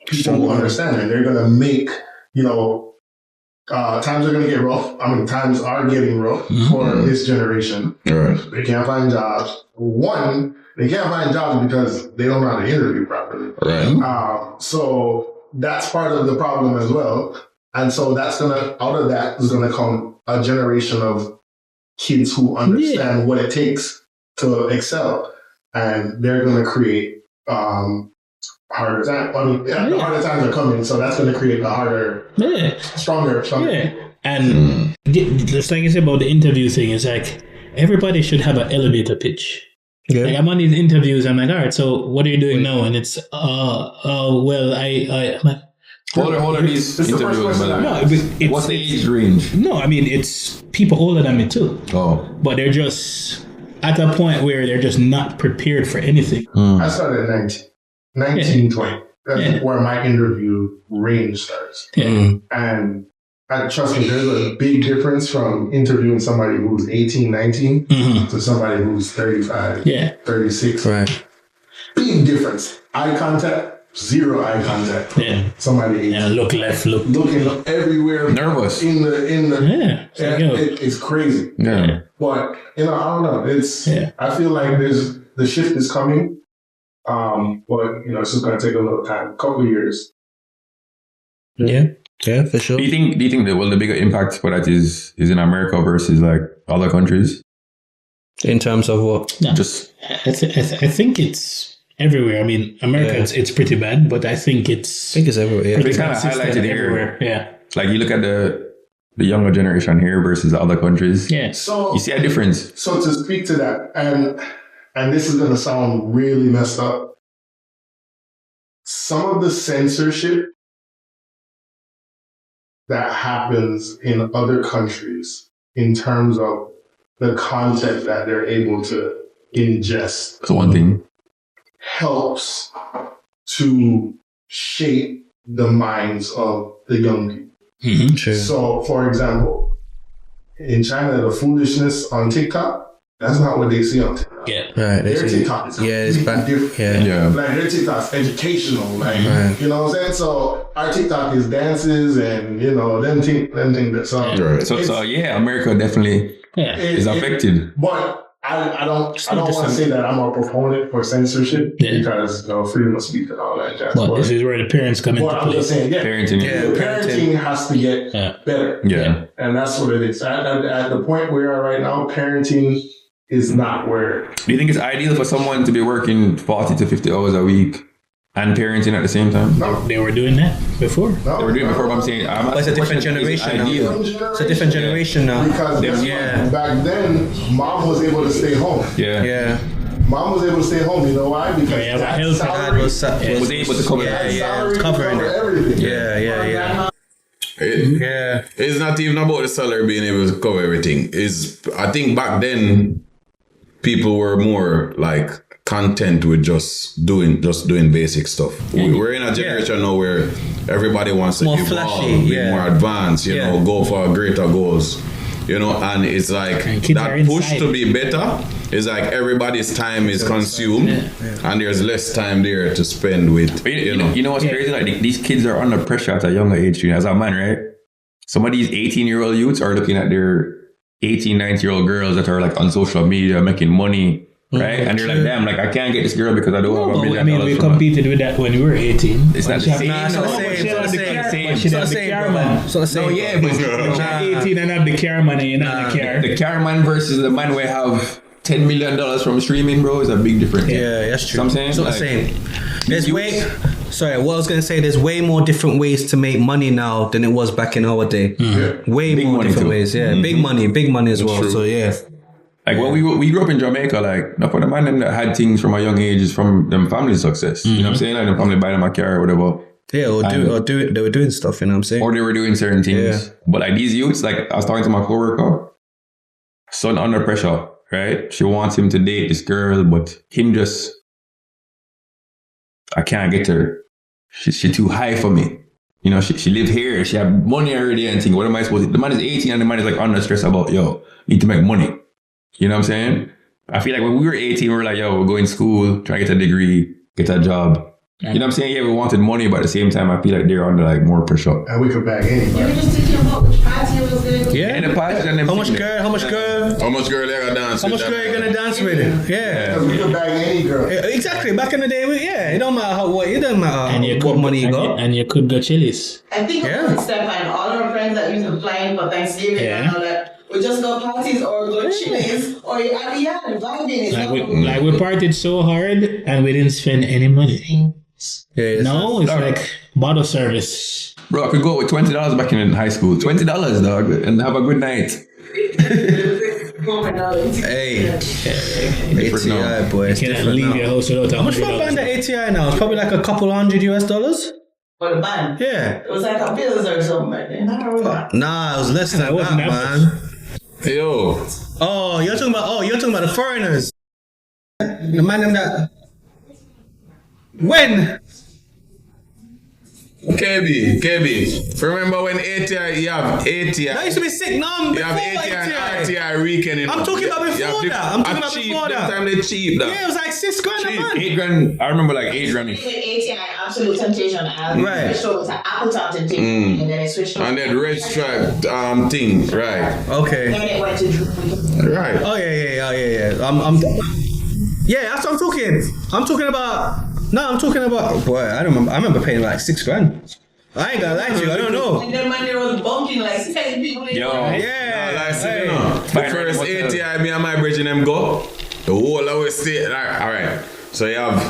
people who understand. And they're going to make, times are going to get rough. I mean, times are getting rough for this generation. Right. They can't find jobs. One, they can't find jobs because they don't know how to interview properly. Right. So that's part of the problem as well. And so out of that is going to come a generation of kids who understand what it takes to excel. And they're going to create harder times. I mean, the harder times are coming, so that's going to create a harder, stronger. Yeah. And just like you said about the interview thing, it's like everybody should have an elevator pitch. Yeah. Like I'm on these interviews, I'm like, all right, so what are you doing now? And it's, well, I'm like, Hold on, these interviews. What's the age range? No, I mean, it's people older than me too. Oh. But they're just at a point where they're just not prepared for anything. I started at 19, 20. That's where my interview range starts. And trust me, there's a big difference from interviewing somebody who's 18, 19 to somebody who's 35, 36. Right. Big difference. Eye contact, zero eye contact. Somebody look left, looking everywhere. Nervous. In the it's crazy. Yeah. But I don't know. It's I feel like the shift is coming. But it's just gonna take a little time, a couple of years. Yeah, for sure. Do you think that the bigger impact for that is in America versus like other countries? In terms of what? No. Just I think it's everywhere. I mean, America it's pretty bad, but I think it's everywhere. Yeah. It's kind of highlighted everywhere. Here. Like you look at the younger generation here versus the other countries. Yeah. So you see a difference. So to speak to that, and this is going to sound really messed up, some of the censorship that happens in other countries in terms of the content that they're able to ingest. That's one thing. Helps to shape the minds of the young people. True. So, for example, in China, the foolishness on TikTok, that's not what they see on TikTok. Yeah. Right. Their TikTok is it's bad. different. Yeah. Like their TikTok's educational. Like you know what I'm saying? So our TikTok is dances and them think that song. Right. So America definitely is affected. But I don't want to say that I'm a proponent for censorship because freedom of speech and all that jazz. But this is where the parents come into play. play. I'm just saying, parenting has to get better. Yeah. And that's what it is. At the point we are right now, parenting is not where. Do you think it's ideal for someone to be working 40 to 50 hours a week and parenting at the same time? No. They were doing that before. No, they were doing it before, but I'm saying... it's a different generation now. It's a different generation now. Because back then, mom was able to stay home. Yeah. Mom was able to stay home. You know why? Because that salary was able to cover covering everything. Yeah. It's not even about the salary being able to cover everything. I think back then people were more like content with just doing basic stuff. We're in a generation now where everybody wants to more evolve, flashy, be more advanced, go for greater goals. And it's like that push to be better is like everybody's time is consumed and there's less time there to spend with, You know what's crazy? Like these kids are under pressure at a younger age. As a man, right? Some of these 18-year-old youths are looking at their 18, 19-year-old girls that are like on social media making money. Right? And they're like, damn, like I can't get this girl because I don't have $1 million. I mean, we competed with that when we were 18. It's not the same. It's not the same. No, yeah, but you're 18 and have the car man and you're not the car. The car man versus the man we have $10 million from streaming, bro, is a big difference. Yeah, that's true. So I'm saying, it's not the same. There's way. Sorry, what I was gonna say, there's way more different ways to make money now than it was back in our day. Way Big more money different too. ways. Yeah, big money as well. true. So yeah. Like when we grew up in Jamaica, like not for the man them that had things from a young age is from them family success. You know what I'm saying? Like them family buy them a car or whatever. Yeah, or do it. They were doing stuff. You know what I'm saying? Or they were doing certain things. Yeah. But like these youths, like I was talking to my coworker, son under pressure, right? She wants him to date this girl, but him just, I can't get her. She too high for me. You know, she live here. She have money already and thing. What am I supposed to? The man is 18 and the man is like under stress about, yo, need to make money. You know what I'm saying? I feel like when we were 18, we were like, yo, we're going to school, try to get a degree, get a job. You know what I'm saying? Yeah, we wanted money, but at the same time, I feel like they're under like more pressure. And we could bag anybody. You were just thinking about which party was going to go. Yeah. And the parties and them How much things. girl? How much girl? How much girl they gonna dance How with? much girl you gonna dance with? Yeah. Because we could bag any girl. Exactly. Back in the day, it don't matter it don't matter what money you got. And you could go Chili's. I think Yeah. Steph and all our friends that used to fly for Thanksgiving Yeah. and all that, we just go parties or go Chili's or at the yard vibing. Like we partied so hard and we didn't spend any money. Yeah, No, it's like bottle service. Bro, I could go with $20 back in high school. $20, dog, and have a good night. Hey, ATI boy, it's You cannot different leave now. your house without How much for a band at ATI now? It's probably like a couple $100 US. For the band. Yeah. It was like a bills or something. Nah, it was less than It wasn't that, that man. Yo, Oh, you're talking about the foreigners. The man them that. When? KB. Remember when ATI, you have ATI. That used to be sick. No, You have ATI and RTI weekend. I'm talking about before that. I'm talking about cheap. before that. That time they cheap. That. Yeah, it was like $6 grand a month. $8,000. I remember like $8,000. With ATI, Absolute Temptation, Right. switched over to Apple Top Temptation, and then it switched over. And then red stripe thing, right? Okay. Then it went to Drew. Right. Oh yeah. Yeah, that's what I'm talking. I'm talking about. Boy, I don't remember. I remember paying like $6 grand. I ain't gonna lie to you. I don't know. And then man, there was bumping like 10 people in Yo. there. Yeah. Like, see, hey. you know, the Fine, first what's up? ATI, me and my bridge and them go. The whole I was say, alright. So you have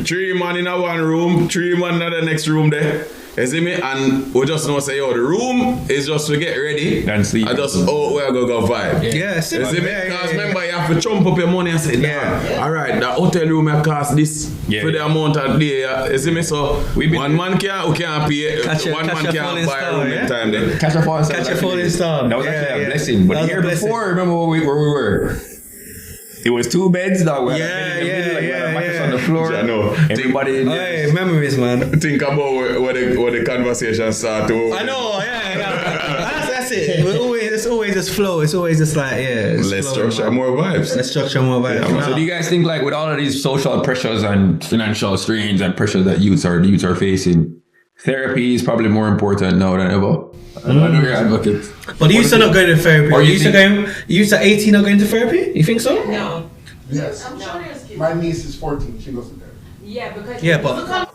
three man in a one room, 3 man in the next room there. You see me? And we just know say, yo, the room is just to get ready. And sleep. I just, we're gonna go vibe. Yeah, You see me? yeah, Because yeah. remember, you have to chump up your money and say, Yeah. alright, the hotel room may cost this Yeah. for the amount of day. You see me? So We been- one man can't pay, Catch a one man falling can't buy a star, room yeah? in time then. Catch a falling star. Catch a falling star. That was Yeah, actually yeah. a blessing. But That the was a year blessing. before, remember where we were? It was 2 beds, dog. We had a bed in the middle, like, we had a mattress on the floor. I know. Everybody in Hey, there. memories, man. Think about where the conversation start to. I know, yeah. That's it. It's always just flow. It's always just like, yeah. it's Let's flowing, structure man. more vibes. Let's structure more vibes. So do you guys think like with all of these social pressures and financial strains and pressures that youths are facing, therapy is probably more important now than ever? I know you're an advocate. But you used to not going to therapy. Or You you used to think- you used to 18 not going to therapy? You think so? No. Yes. I'm sure there's kids. My niece is 14. She goes to therapy. Yeah, because Yeah, but- look how-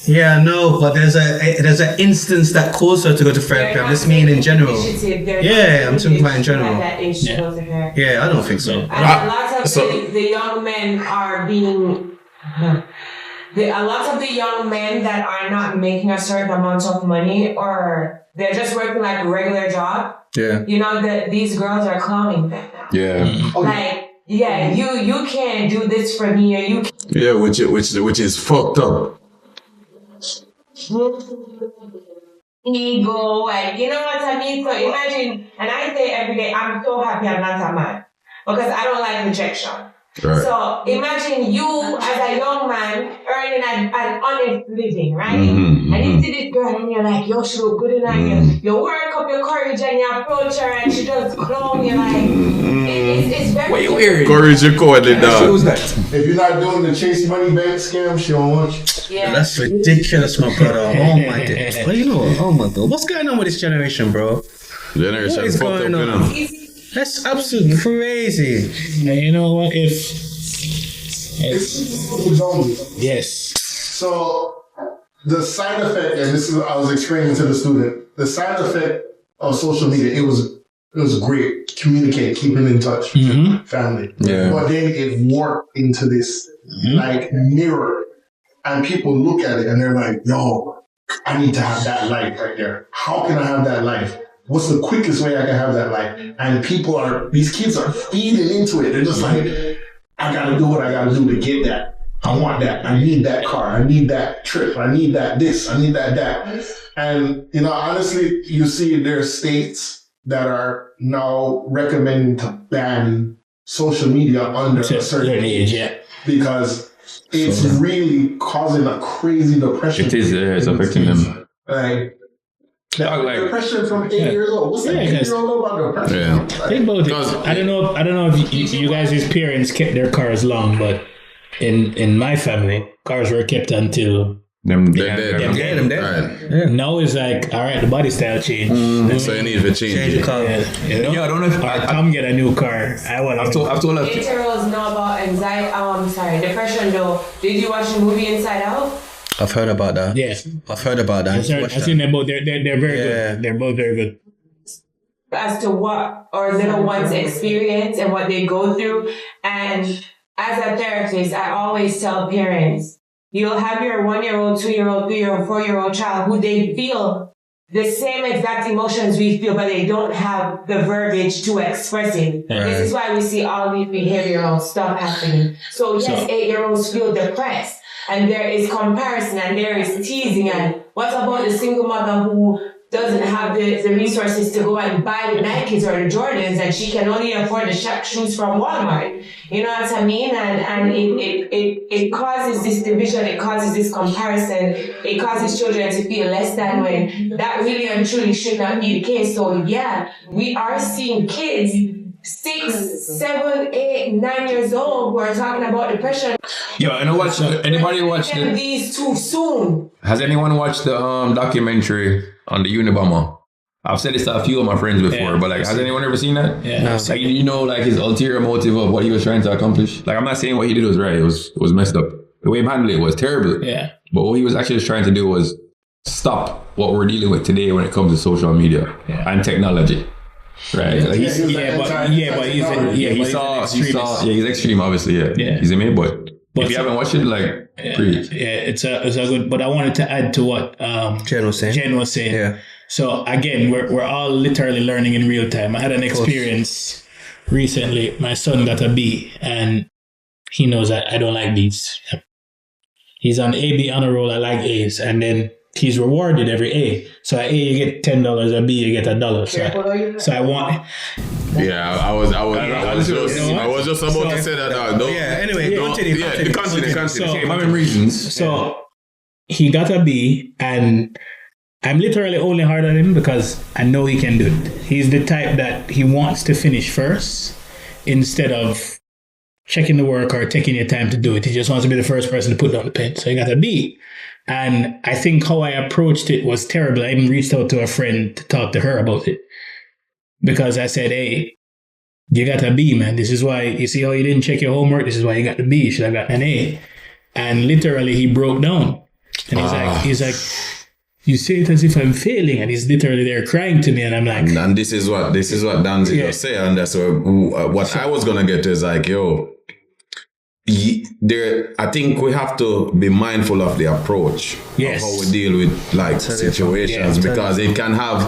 Yeah, no, but there's an instance that caused her to go to therapy. I'm just meaning in general. Yeah, I'm talking about in general. Yeah. Yeah, I don't think so. And a lot of so- the young men are being. A lot of the young men that are not making a certain amount of money, or they're just working like a regular job. Yeah. You know that these girls are clowning them now. Yeah. Like, yeah, you can't do this for me, or you can't. Yeah, which is fucked up. Ego, and you know what I mean? So imagine, and I say every day, I'm so happy I'm not a man because I don't like rejection. Right. So imagine you as a young man earning an honest living, right? Mhm, And you see this girl and you're like, yo, she look good enough. You work up your courage and you approach her and she just clone you like, it's very. What you wearing? Courage your cowardly Shows dog. that. If you're not doing the Chase Money Bank scam, she don't want you. Yeah. That's ridiculous, my brother. Oh my god. Well, you know what? Oh my god. What's going on with this generation, bro? Generation What is fucked up, going you on? know. That's absolutely crazy. And you know what? If It's only. yes, So the side effect, and this is what I was explaining to the student, the side effect of social media, it was It was great. Communicate, keeping in touch, family. Yeah. But then it warped into this like mirror, and people look at it and they're like, "Yo, I need to have that life right there. How can I have that life? What's the quickest way I can have that life?" And these kids are feeding into it. They're just like, "I gotta do what I gotta do to get that. I want that. I need that car. I need that trip. I need that this. I need that that." And, honestly, you see there are states that are now recommending to ban social media under a certain age. Because it's really causing a crazy depression. It is, it's affecting them. Like depression from 8 years old. What's that 8-year-old about depression? Yeah. Think about it. I don't know if you guys' parents kept their cars long, but in my family, cars were kept until Them dead. Right. now it's like, all right, the body style change. So you need to change it. Yeah, I don't know if Tom get a new car. I've told us. 8-year-olds know about anxiety. Depression though. Did you watch the movie Inside Out? I've heard about that. Yes. I've heard about that. I've seen them both. They're very good. They're both very good. As to what our little ones experience and what they go through. And as a therapist, I always tell parents, you'll have your 1-year-old, 2-year-old, 3-year-old, 4-year-old child who they feel the same exact emotions we feel, but they don't have the verbiage to express it. Right. This is why we see all these behavioral stuff happening. So yes, 8-year-olds feel depressed. And there is comparison and there is teasing. And what about the single mother who doesn't have the resources to go and buy the Nikes or the Jordans and she can only afford the shoes from Walmart? You know what I mean? And it causes this division, it causes this comparison, it causes children to feel less than when that really and truly should not be the case. So yeah, we are seeing kids 6, 7, 8, 9 years old who are talking about depression. Yo, anybody watch these too soon? Has anyone watched the documentary on the Unabomber? I've said this to a few of my friends before, but has anyone ever seen that? Yeah. Like his ulterior motive of what he was trying to accomplish. Like, I'm not saying what he did was right. It was messed up. The way he handled it was terrible. Yeah. But what he was actually trying to do was stop what we're dealing with today when it comes to social media and technology. Right. He's extreme, obviously. Yeah. He's a man, but if you haven't watched it, please. Yeah, it's a good. But I wanted to add to what Jen was saying. Yeah. So again, we're all literally learning in real time. I had an experience recently. My son got a B, and he knows that I don't like B's. He's on A/B honor roll. I like A's, and then he's rewarded every A. So at A you get $10, at B you get $1. So I want. Yeah, I was just about to say that. Anyway, continue. So, having reasons. So he got a B, and I'm literally only hard on him because I know he can do it. He's the type that he wants to finish first instead of checking the work or taking your time to do it. He just wants to be the first person to put down the pen. So he got a B. And I think how I approached it was terrible. I even reached out to a friend to talk to her about it. Because I said, hey, you got a B, man. This is why, you see how you didn't check your homework? This is why you got the B. You should have got an A. And literally he broke down. And he's like, you say it as if I'm failing. And he's literally there crying to me. And I'm like... And this is what Danzy just said. And that's what I was going to get to is like, yo, I think we have to be mindful of the approach of how we deal with situations because it can have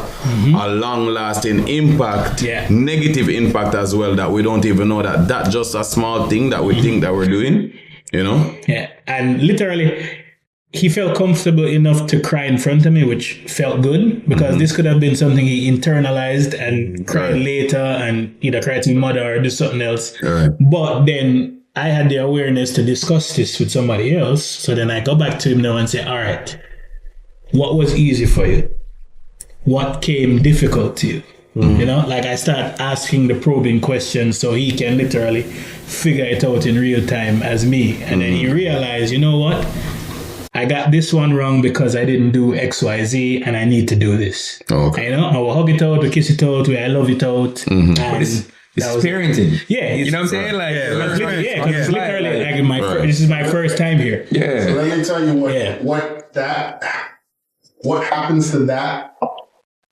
a long-lasting impact, negative impact as well that we don't even know that just a small thing that we think that we're doing, Yeah, and literally he felt comfortable enough to cry in front of me, which felt good because this could have been something he internalized and cried later and either cried to his mother or do something else. Right. But then I had the awareness to discuss this with somebody else. So then I go back to him now and say, all right, what was easy for you? What came difficult to you? I start asking the probing questions so he can literally figure it out in real time as me. And then he realized, you know what? I got this one wrong because I didn't do X, Y, Z, and I need to do this. Okay. I will hug it out, we kiss it out, I love it out. And it's parenting. Yeah. You know what I'm saying? It's literally this is my first time here. Yeah. So let me tell you what happens to that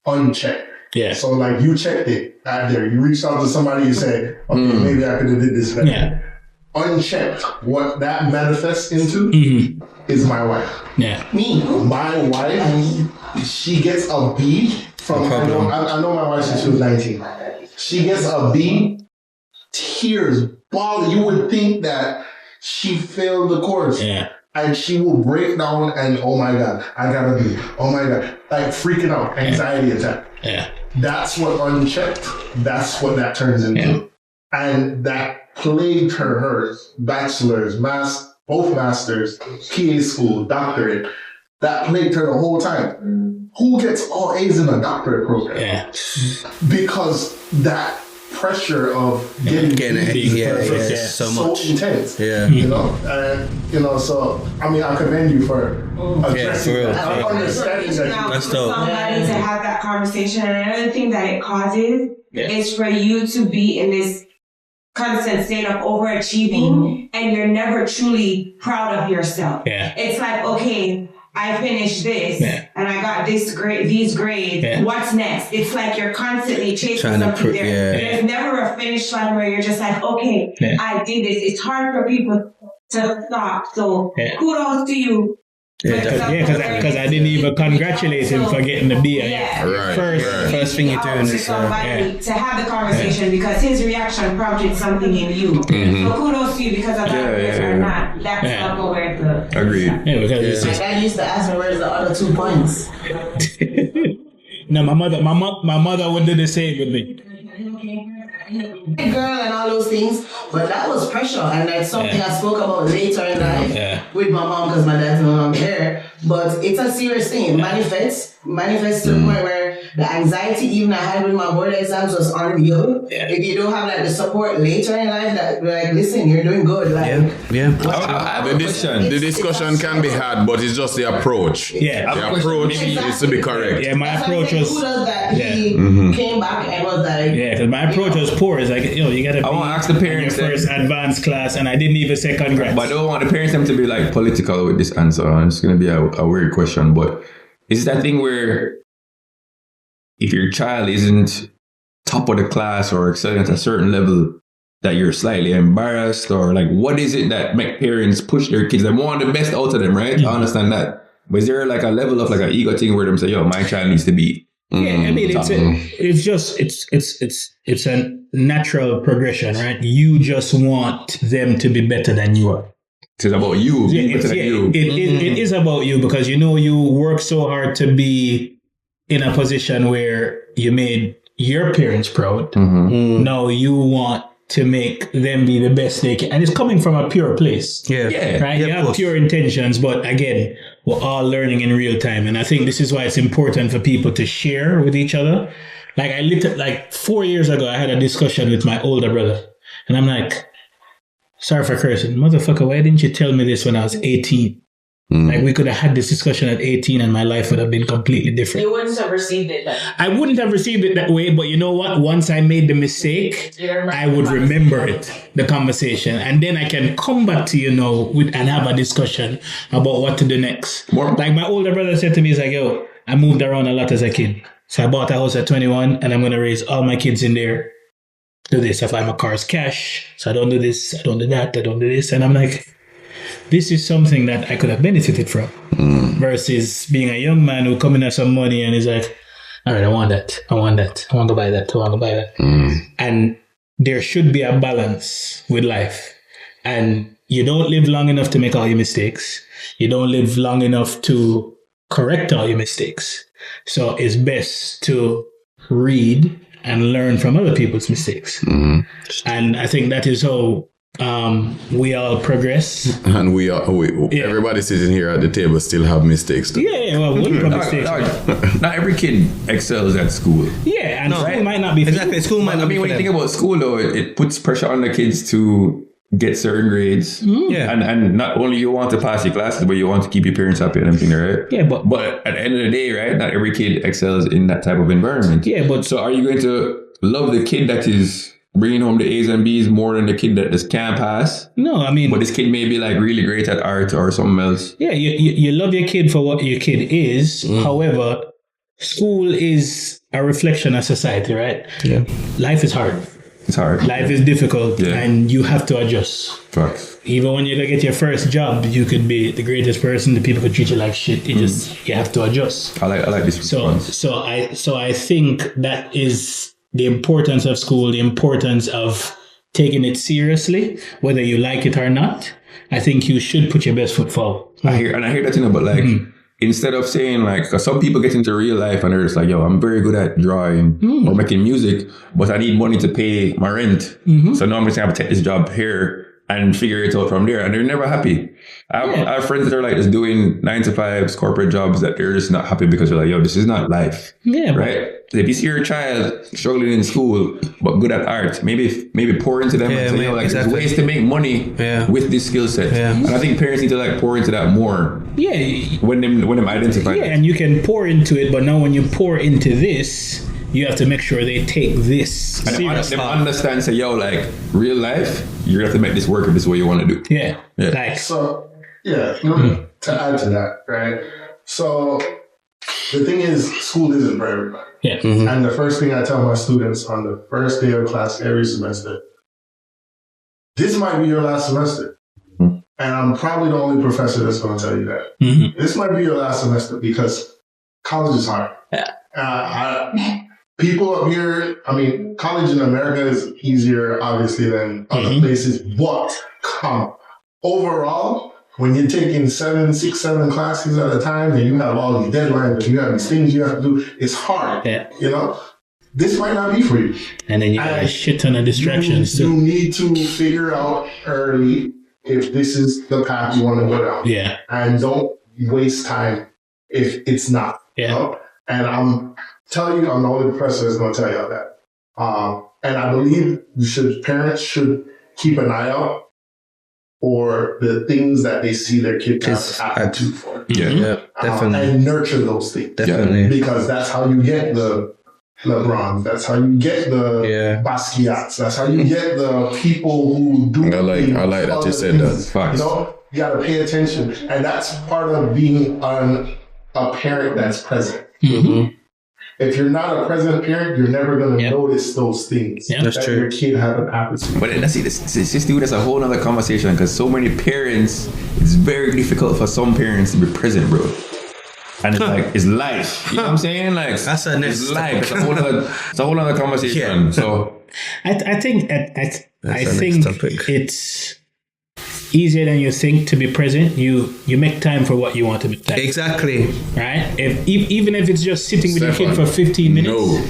unchecked. Yeah. So like you checked it out there. You reached out to somebody and said, okay, maybe I could have did this better. Yeah. Unchecked, what that manifests into is my wife. Yeah. Me. My wife, she gets a B from, I know my wife since she was 19. She gets a B, tears, bawling. You would think that she failed the course. Yeah. And she will break down and, oh my God, I gotta be, oh my God, like freaking out, anxiety attack. Yeah. That's what unchecked, that's what that turns into. Yeah. And that plagued her bachelor's, both masters, PA school, doctorate. That plagued her the whole time. Who gets all A's in a doctorate program? Yeah. Because that pressure of getting it, so so much intense. Yeah. You know, so I mean, I commend you for addressing for real. that. I understand that. That's For dope. somebody to have that conversation, and another thing that it causes is for you to be in this constant state of overachieving, and you're never truly proud of yourself. Yeah. It's like, okay, I finished this, and I got these grades. Yeah. What's next? It's like you're constantly chasing Trying to something there. yeah. There's never a finish line where you're just like, okay, I did this. It's hard for people to stop. So kudos to you. Because I didn't even congratulate him for getting the B. First thing you're doing is to have the conversation because his reaction prompted something in you. So kudos to you because of that or not. That's not nowhere to. Agreed. Yeah, because My dad used to ask me where's the other 2 points. no, my mother would do the same with me. Girl and all those things, but that was pressure, and that's something I spoke about later in life with my mom because my dad's no longer here. But it's a serious thing. It manifests to the point where the anxiety even I had with my board exams was unreal. If you don't have like the support later in life, that like listen, you're doing good. Like The discussion can be had, but it's just the approach. Yeah, the approach needs to be correct. Yeah, my approach was that he came back and was like, because my approach was poor. It's like, you gotta be I want to ask the parents in your first advanced class, and I didn't even say congrats. But I don't want the parents them to be like political with this answer. It's going to be a weird question, but is that thing where if your child isn't top of the class or excelling at a certain level, that you're slightly embarrassed, or like what is it that make parents push their kids? They want the best out of them, right? I understand that. But is there like a level of like an ego thing where them say, yo, my child needs to be I mean, it's a natural progression, right? You just want them to be better than you are. It's about you. It is about you because you work so hard to be in a position where you made your parents proud. Now you want to make them be the best they can. And it's coming from a pure place. Right? You have pure intentions, but again, we're all learning in real time. And I think this is why it's important for people to share with each other. Like 4 years ago, I had a discussion with my older brother. And I'm like, sorry for cursing, motherfucker, why didn't you tell me this when I was 18? Like we could have had this discussion at 18 and my life would have been completely different. you wouldn't have received it then. I wouldn't have received it that way, but you know what? Once I made the mistake, I would remember it, the conversation. And then I can come back to and have a discussion about what to do next. Like my older brother said to me, he's like, yo, I moved around a lot as a kid. So I bought a house at 21 and I'm going to raise all my kids in there. Do this. I fly my cars cash. So I don't do this. I don't do that. I don't do this. And I'm like, this is something that I could have benefited from versus being a young man who come in at some money and is like, all right, I want that. I want that. I want to buy that. I want to buy that. And there should be a balance with life. And you don't live long enough to make all your mistakes. You don't live long enough to correct all your mistakes. So it's best to read and learn from other people's mistakes. And I think that is how we all progress. And everybody sitting here at the table still have mistakes too. Well, we have mistakes. Not every kid excels at school. Yeah, and school might not be exactly. School might not be. When you think about school though, it puts pressure on the kids to get certain grades. And not only you want to pass your classes, but you want to keep your parents happy and everything, right? Yeah, but at the end of the day, right, not every kid excels in that type of environment. Yeah, but so are you going to love the kid that is bringing home the A's and B's more than the kid that just can't pass? No, I mean, but this kid may be like really great at art or something else. Yeah, you love your kid for what your kid is. However, school is a reflection of society, right? Yeah. Life is hard. It's hard. Life is difficult, and you have to adjust. Facts. Even when you get your first job, you could be the greatest person. The people could treat you like shit. You have to adjust. I like this response. So I think that is the importance of school, the importance of taking it seriously, whether you like it or not. I think you should put your best foot forward. I hear that, but like, instead of saying like, because some people get into real life and they're just like, yo, I'm very good at drawing or making music, but I need money to pay my rent. So now I'm just going to have to take this job here and figure it out from there. And they're never happy. I have friends that are like just doing 9-to-5s, corporate jobs that they're just not happy because they're like, yo, this is not life. Yeah. Right? If you see your child struggling in school, but good at art, maybe pour into them and say, yo, like, there's ways to make money with this skill set. Yeah. And I think parents need to like pour into that more. Yeah. When them identify. Yeah, and you can pour into it, but now when you pour into this, you have to make sure they take this and seriously. They understand, say, yo, like, real life, you're going to have to make this work if this is what you want to do. Yeah. Like. So, to add to that, right? So, the thing is, school isn't for everybody. Yeah. And the first thing I tell my students on the first day of class every semester, this might be your last semester. And I'm probably the only professor that's going to tell you that. This might be your last semester because college is hard. People up here, I mean, college in America is easier, obviously, than other places. But overall, when you're taking 7 classes at a time, and you have all these deadlines, and you have these things you have to do, it's hard. Yeah. You know, this might not be for you. And then you got a shit ton of distractions. You need to figure out early if this is the path you want to go down. Yeah. And don't waste time if it's not. Yeah. You know? And I'm telling you, I'm the only professor that's going to tell you all that. And I believe parents should keep an eye out for the things that they see their kids have aptitude for. Yeah, definitely. And nurture those things. Definitely. Because that's how you get the LeBrons. That's how you get the Basquiats. That's how you get the people who do I like that you said that. You know, you got to pay attention. And that's part of being a parent that's present. If you're not a present parent, you're never going to notice those things that your kid have an aptitude. But that's a whole other conversation because so many parents, it's very difficult for some parents to be present, bro. And it's like, it's life. You know what I'm saying? Like, that's a next life. It's a whole other conversation. So I think it's easier than you think to be present. You make time for what you want to be time. Exactly. Right? Even if it's just sitting with your kid for 15 minutes. No.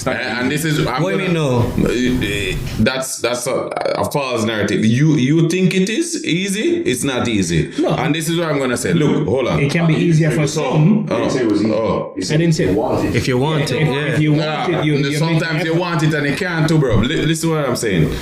And this is what do you know? That's a false narrative. You think it is easy? It's not easy. No. And this is what I'm gonna say. Look, hold on. It can be easier for some. I didn't say it was easy. I didn't say if you want it. If you want it, you sometimes you want it and you can't too, bro. Listen to what I'm saying.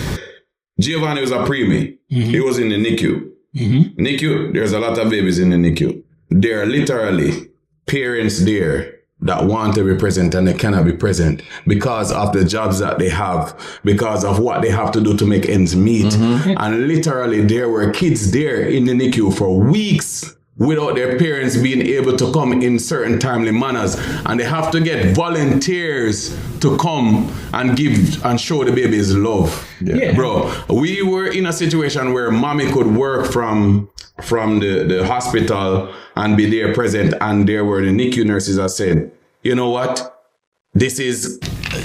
Giovanni was a preemie. He was in the NICU. NICU, there's a lot of babies in the NICU. There are literally parents there that want to be present and they cannot be present because of the jobs that they have, because of what they have to do to make ends meet. And literally there were kids there in the NICU for weeks without their parents being able to come in certain timely manners, and they have to get volunteers to come and give and show the babies love. Bro, we were in a situation where mommy could work from the hospital and be there present, and there were the NICU nurses that said, you know what, this is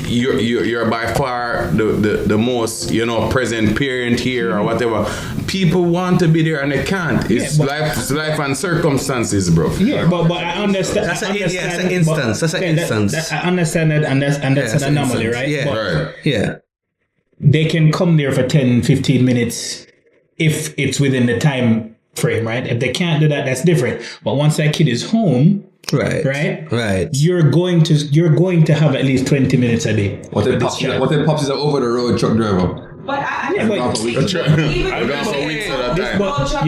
you're by far the most present parent here or whatever. People want to be there and they can't. It's life and circumstances, bro. Yeah, but I understand. That's an instance. That's an instance. I understand that, and that's an anomaly, right? Yeah. They can come there for 10, 15 minutes if it's within the time frame, right? If they can't do that, that's different. But once that kid is home, right, you're going to have at least 20 minutes a day. What if pops is an over the road truck driver? But I Yeah, but- I got for weeks at a time. But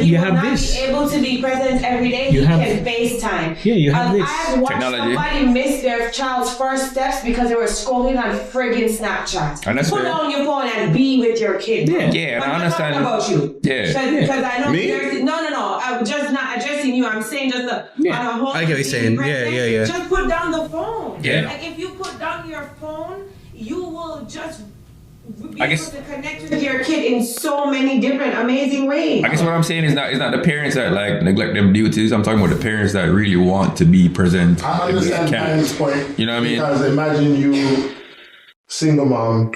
you have this. Be able to be present every day. You He have- can FaceTime. Yeah, you have this I've watched technology. somebody miss their child's first steps because they were scrolling on friggin' Snapchat. And that's Put fair. down your phone and be with your kid. Yeah. Yeah, and But I I'm understand. talking about you. Yeah. Because I know Me? there's no. I'm just not addressing you. I'm saying just Yeah. on a whole. I get what you're saying. present, Yeah. Just put down the phone. Yeah. Like if you put down your phone, you will just be I able guess- to connect with your kid in so many different amazing ways. I guess what I'm saying is not the parents that like neglect them duties. I'm talking about the parents that really want to be present. I understand Can't. Ryan's point. You know what I mean? Because imagine you, single mom,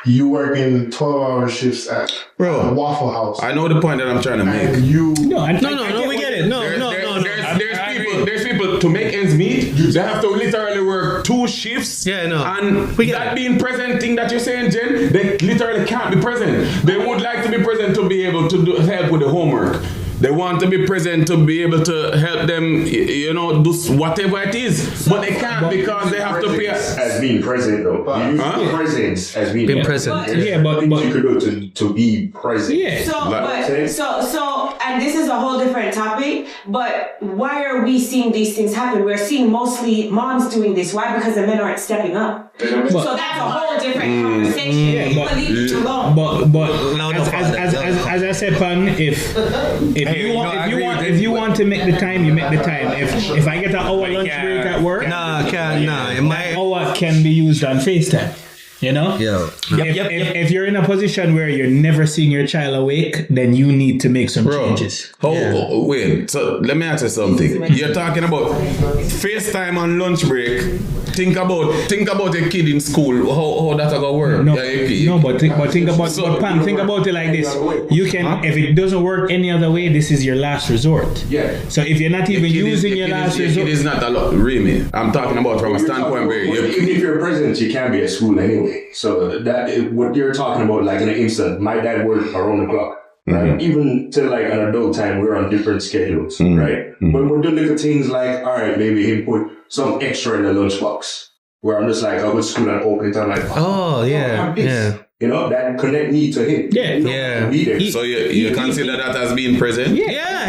you working 12-hour shifts at Bro. a Waffle House. I know the point that I'm trying to make. and you... No, I we get it. No. There's people to make ends meet. They have to literally work 2 shifts. Yeah, no. And We get that it. being present thing that you're saying, Jen, they literally can't be present. They would like to be present to be able to help with the homework. They want to be present to be able to help them, do whatever it is. But they can't because they have to pay. As being present, though. You use Huh? presence as being Being present. But- There's Yeah, but- things you could do to be present. Yeah. So, and this is a whole different topic, but why are we seeing these things happen? We're seeing mostly moms doing this. Why? Because the men aren't stepping up. So that's a whole different conversation. Yeah, People but- leave it alone. But as I said, Pan, if you want to make the time, you make the time. If I get an hour lunch break at work, Nah, can't. Nah, it might. hour can be used on FaceTime. You know? Yo. If you're in a position where you're never seeing your child awake, then you need to make some changes. Wait. So let me ask you something. You're talking about FaceTime on lunch break. Think about a kid in school. How that's gonna work? No, Yeah, but think about So- but Pam, think about it like this. You can if it doesn't work any other way, this is your last resort. Yeah. So if you're not even using your last resort, It is not a lot. Really, I'm talking about from a standpoint where Even if you're present, you can't be at school anyway. So what you're talking about, like in an instant, my dad worked around the clock. Right? Even to like an adult time, we're on different schedules, right? But we're doing little things like, all right, maybe he put some extra in the lunchbox. Where I'm just like, I go to school and open it. I'm like, Oh, yeah. I'm pissed. Yeah. You know, that connect me to him. Yeah. Yeah. Be there. So you consider that as being present? Yeah.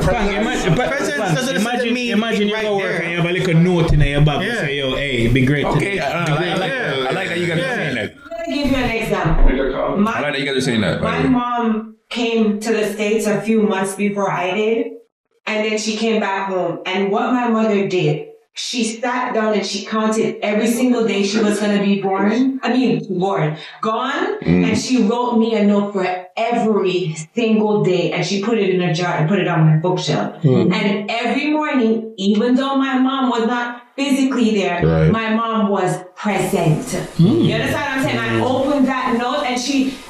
Presence doesn't necessarily mean imagine you right go work there. and you have a little note in your bag and Yeah. say, yo, hey, be great. Okay, today. I like that you guys are saying that. I'm gonna give you an example. I like that you guys are saying that. by My the way. mom came to the States a few months before I did, and then she came back home. And what my mother did, she sat down and she counted every single day she was going to be gone, and she wrote me a note for every single day, and she put it in a jar and put it on my bookshelf. And every morning, even though my mom was not physically there, Right. my mom was present. You understand what I'm saying? I opened that note and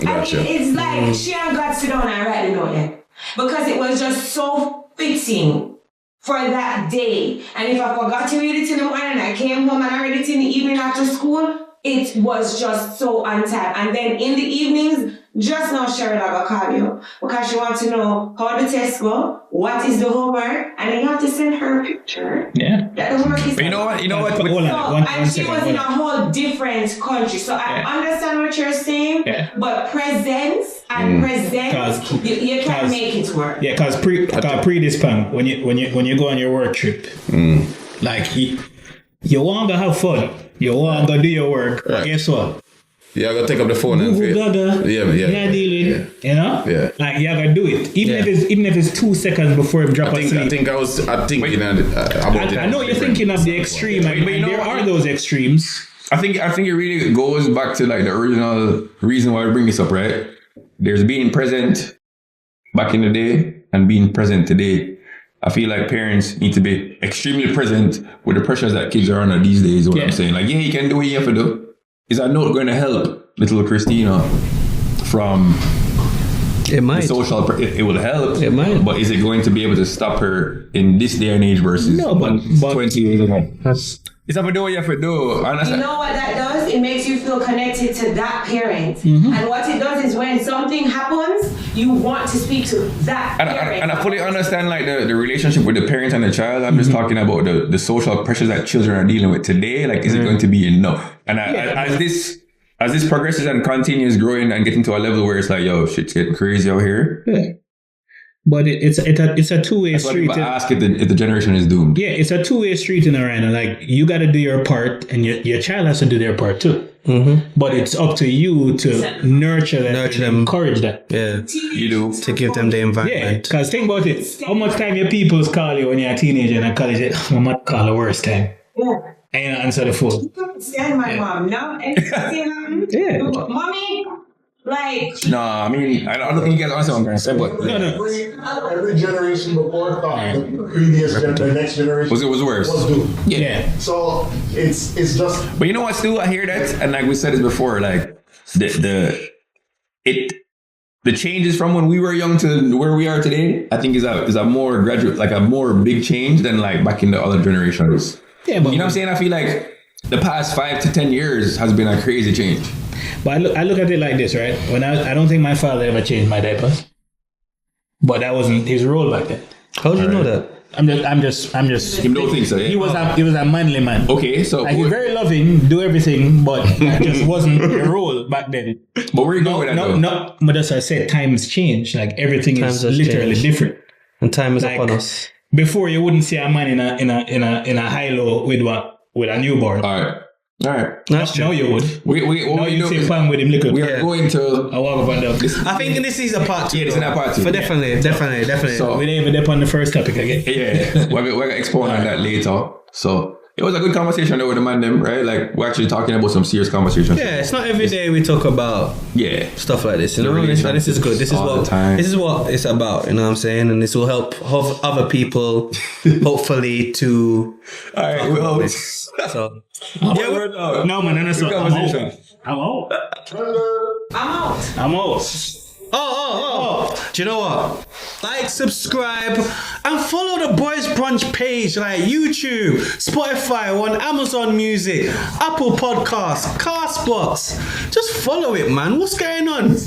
Gotcha. it's like she ain't got to sit down and write the note yet. Because it was just so fitting for that day. And if I forgot to read it in the morning, I came home and I read it in the evening after school, it was just so on time. And then in the evenings, just now Cheryl I will call you because she wants to know how the test go, what is the homework, and then you have to send her a picture. Yeah. That the homework is But you know what? Hold on, so, one and she second, was hold in a on. whole different country. So I understand what you're saying, but presence and presence, you can't make it work. Yeah, cause pre this Pam, when you go on your work trip, like you want to have fun, you want to do your work. Right. Guess what? Yeah, I gotta take up the phone and Google Gaga, Yeah. dealing, you know? Yeah. Like you gotta do it. Even if it's 2 seconds before him drop I asleep. think I was thinking about it. I know you're thinking of the extreme, and you know there what? are those extremes. I think it really goes back to like the original reason why I bring this up, right? There's being present back in the day and being present today. I feel like parents need to be extremely present with the pressures that kids are under these days. What I'm saying, like, yeah, you can do what you have to do. Is that not going to help little Christina from It might. the social? It will help. It might. But is it going to be able to stop her in this day and age versus No, but 20 years ago? It's have to do what you have to do. You Understand? know what that does? It makes you feel connected to that parent. Mm-hmm. And what it does is when something happens, you want to speak to that parent. And I fully understand like the relationship with the parent and the child. I'm just Mm-hmm. talking about the social pressures that children are dealing with today. Like, is it going to be enough? And as as this progresses and continues growing and getting to a level where it's like, yo, shit's getting crazy out here. Yeah. But it's a two-way street. People ask if the generation is doomed. Yeah, it's a two-way street in Iran. Like, you got to do your part, and your child has to do their part too. Mm-hmm. But it's up to you to nurture them, encourage them. Yeah, you do, to give them the environment. Yeah, because think about it. How much time your peoples call you when you're a teenager in college? I'm not call the worst time. Yeah. And you answer the phone. You can't stand my mom. No, and Yeah. Mommy, like. No, I mean, I don't think you guys understand what I'm trying to say, but Every generation before thought the next generation was worse. was doomed. Yeah. So it's just. But you know what? Still, I hear that, and like we said this before, like the changes from when we were young to where we are today, I think is a more gradual, like a more big change than like back in the other generations. Yeah, but you know what I'm saying? I feel like the past 5 to 10 years has been a crazy change. But I look at it like this, right? When I don't think my father ever changed my diapers, but that wasn't his role back then. How do you know that? I'm just. You don't think so? Yeah? He was a manly man. Okay, so like, he's very loving, do everything, but that just wasn't the role back then. But where are you going with that? No, but as I said, times change. Like, everything is literally different, and time is upon us. Before, you wouldn't see a man in a high-low with a newborn. All right. That's true. Now you would. Now you see fun with him. Look, we are going to. I think this is a part 2. Yeah, this is a part 2. But definitely. So we didn't even dip on the first topic again. Yeah, we're gonna expand on that later. So it was a good conversation there with the man, them, right? Like, we're actually talking about some serious conversations. Yeah, it's not every day we talk about stuff like this, you know. And this is good. This is what it's about, you know what I'm saying? And this will help other people, hopefully, to. All right, we're out. So. No, man, I'm out. Oh. Do you know what? Like, subscribe, and follow the Boys Brunch page, like YouTube, Spotify, on Amazon Music, Apple Podcasts, Castbox. Just follow it, man. What's going on?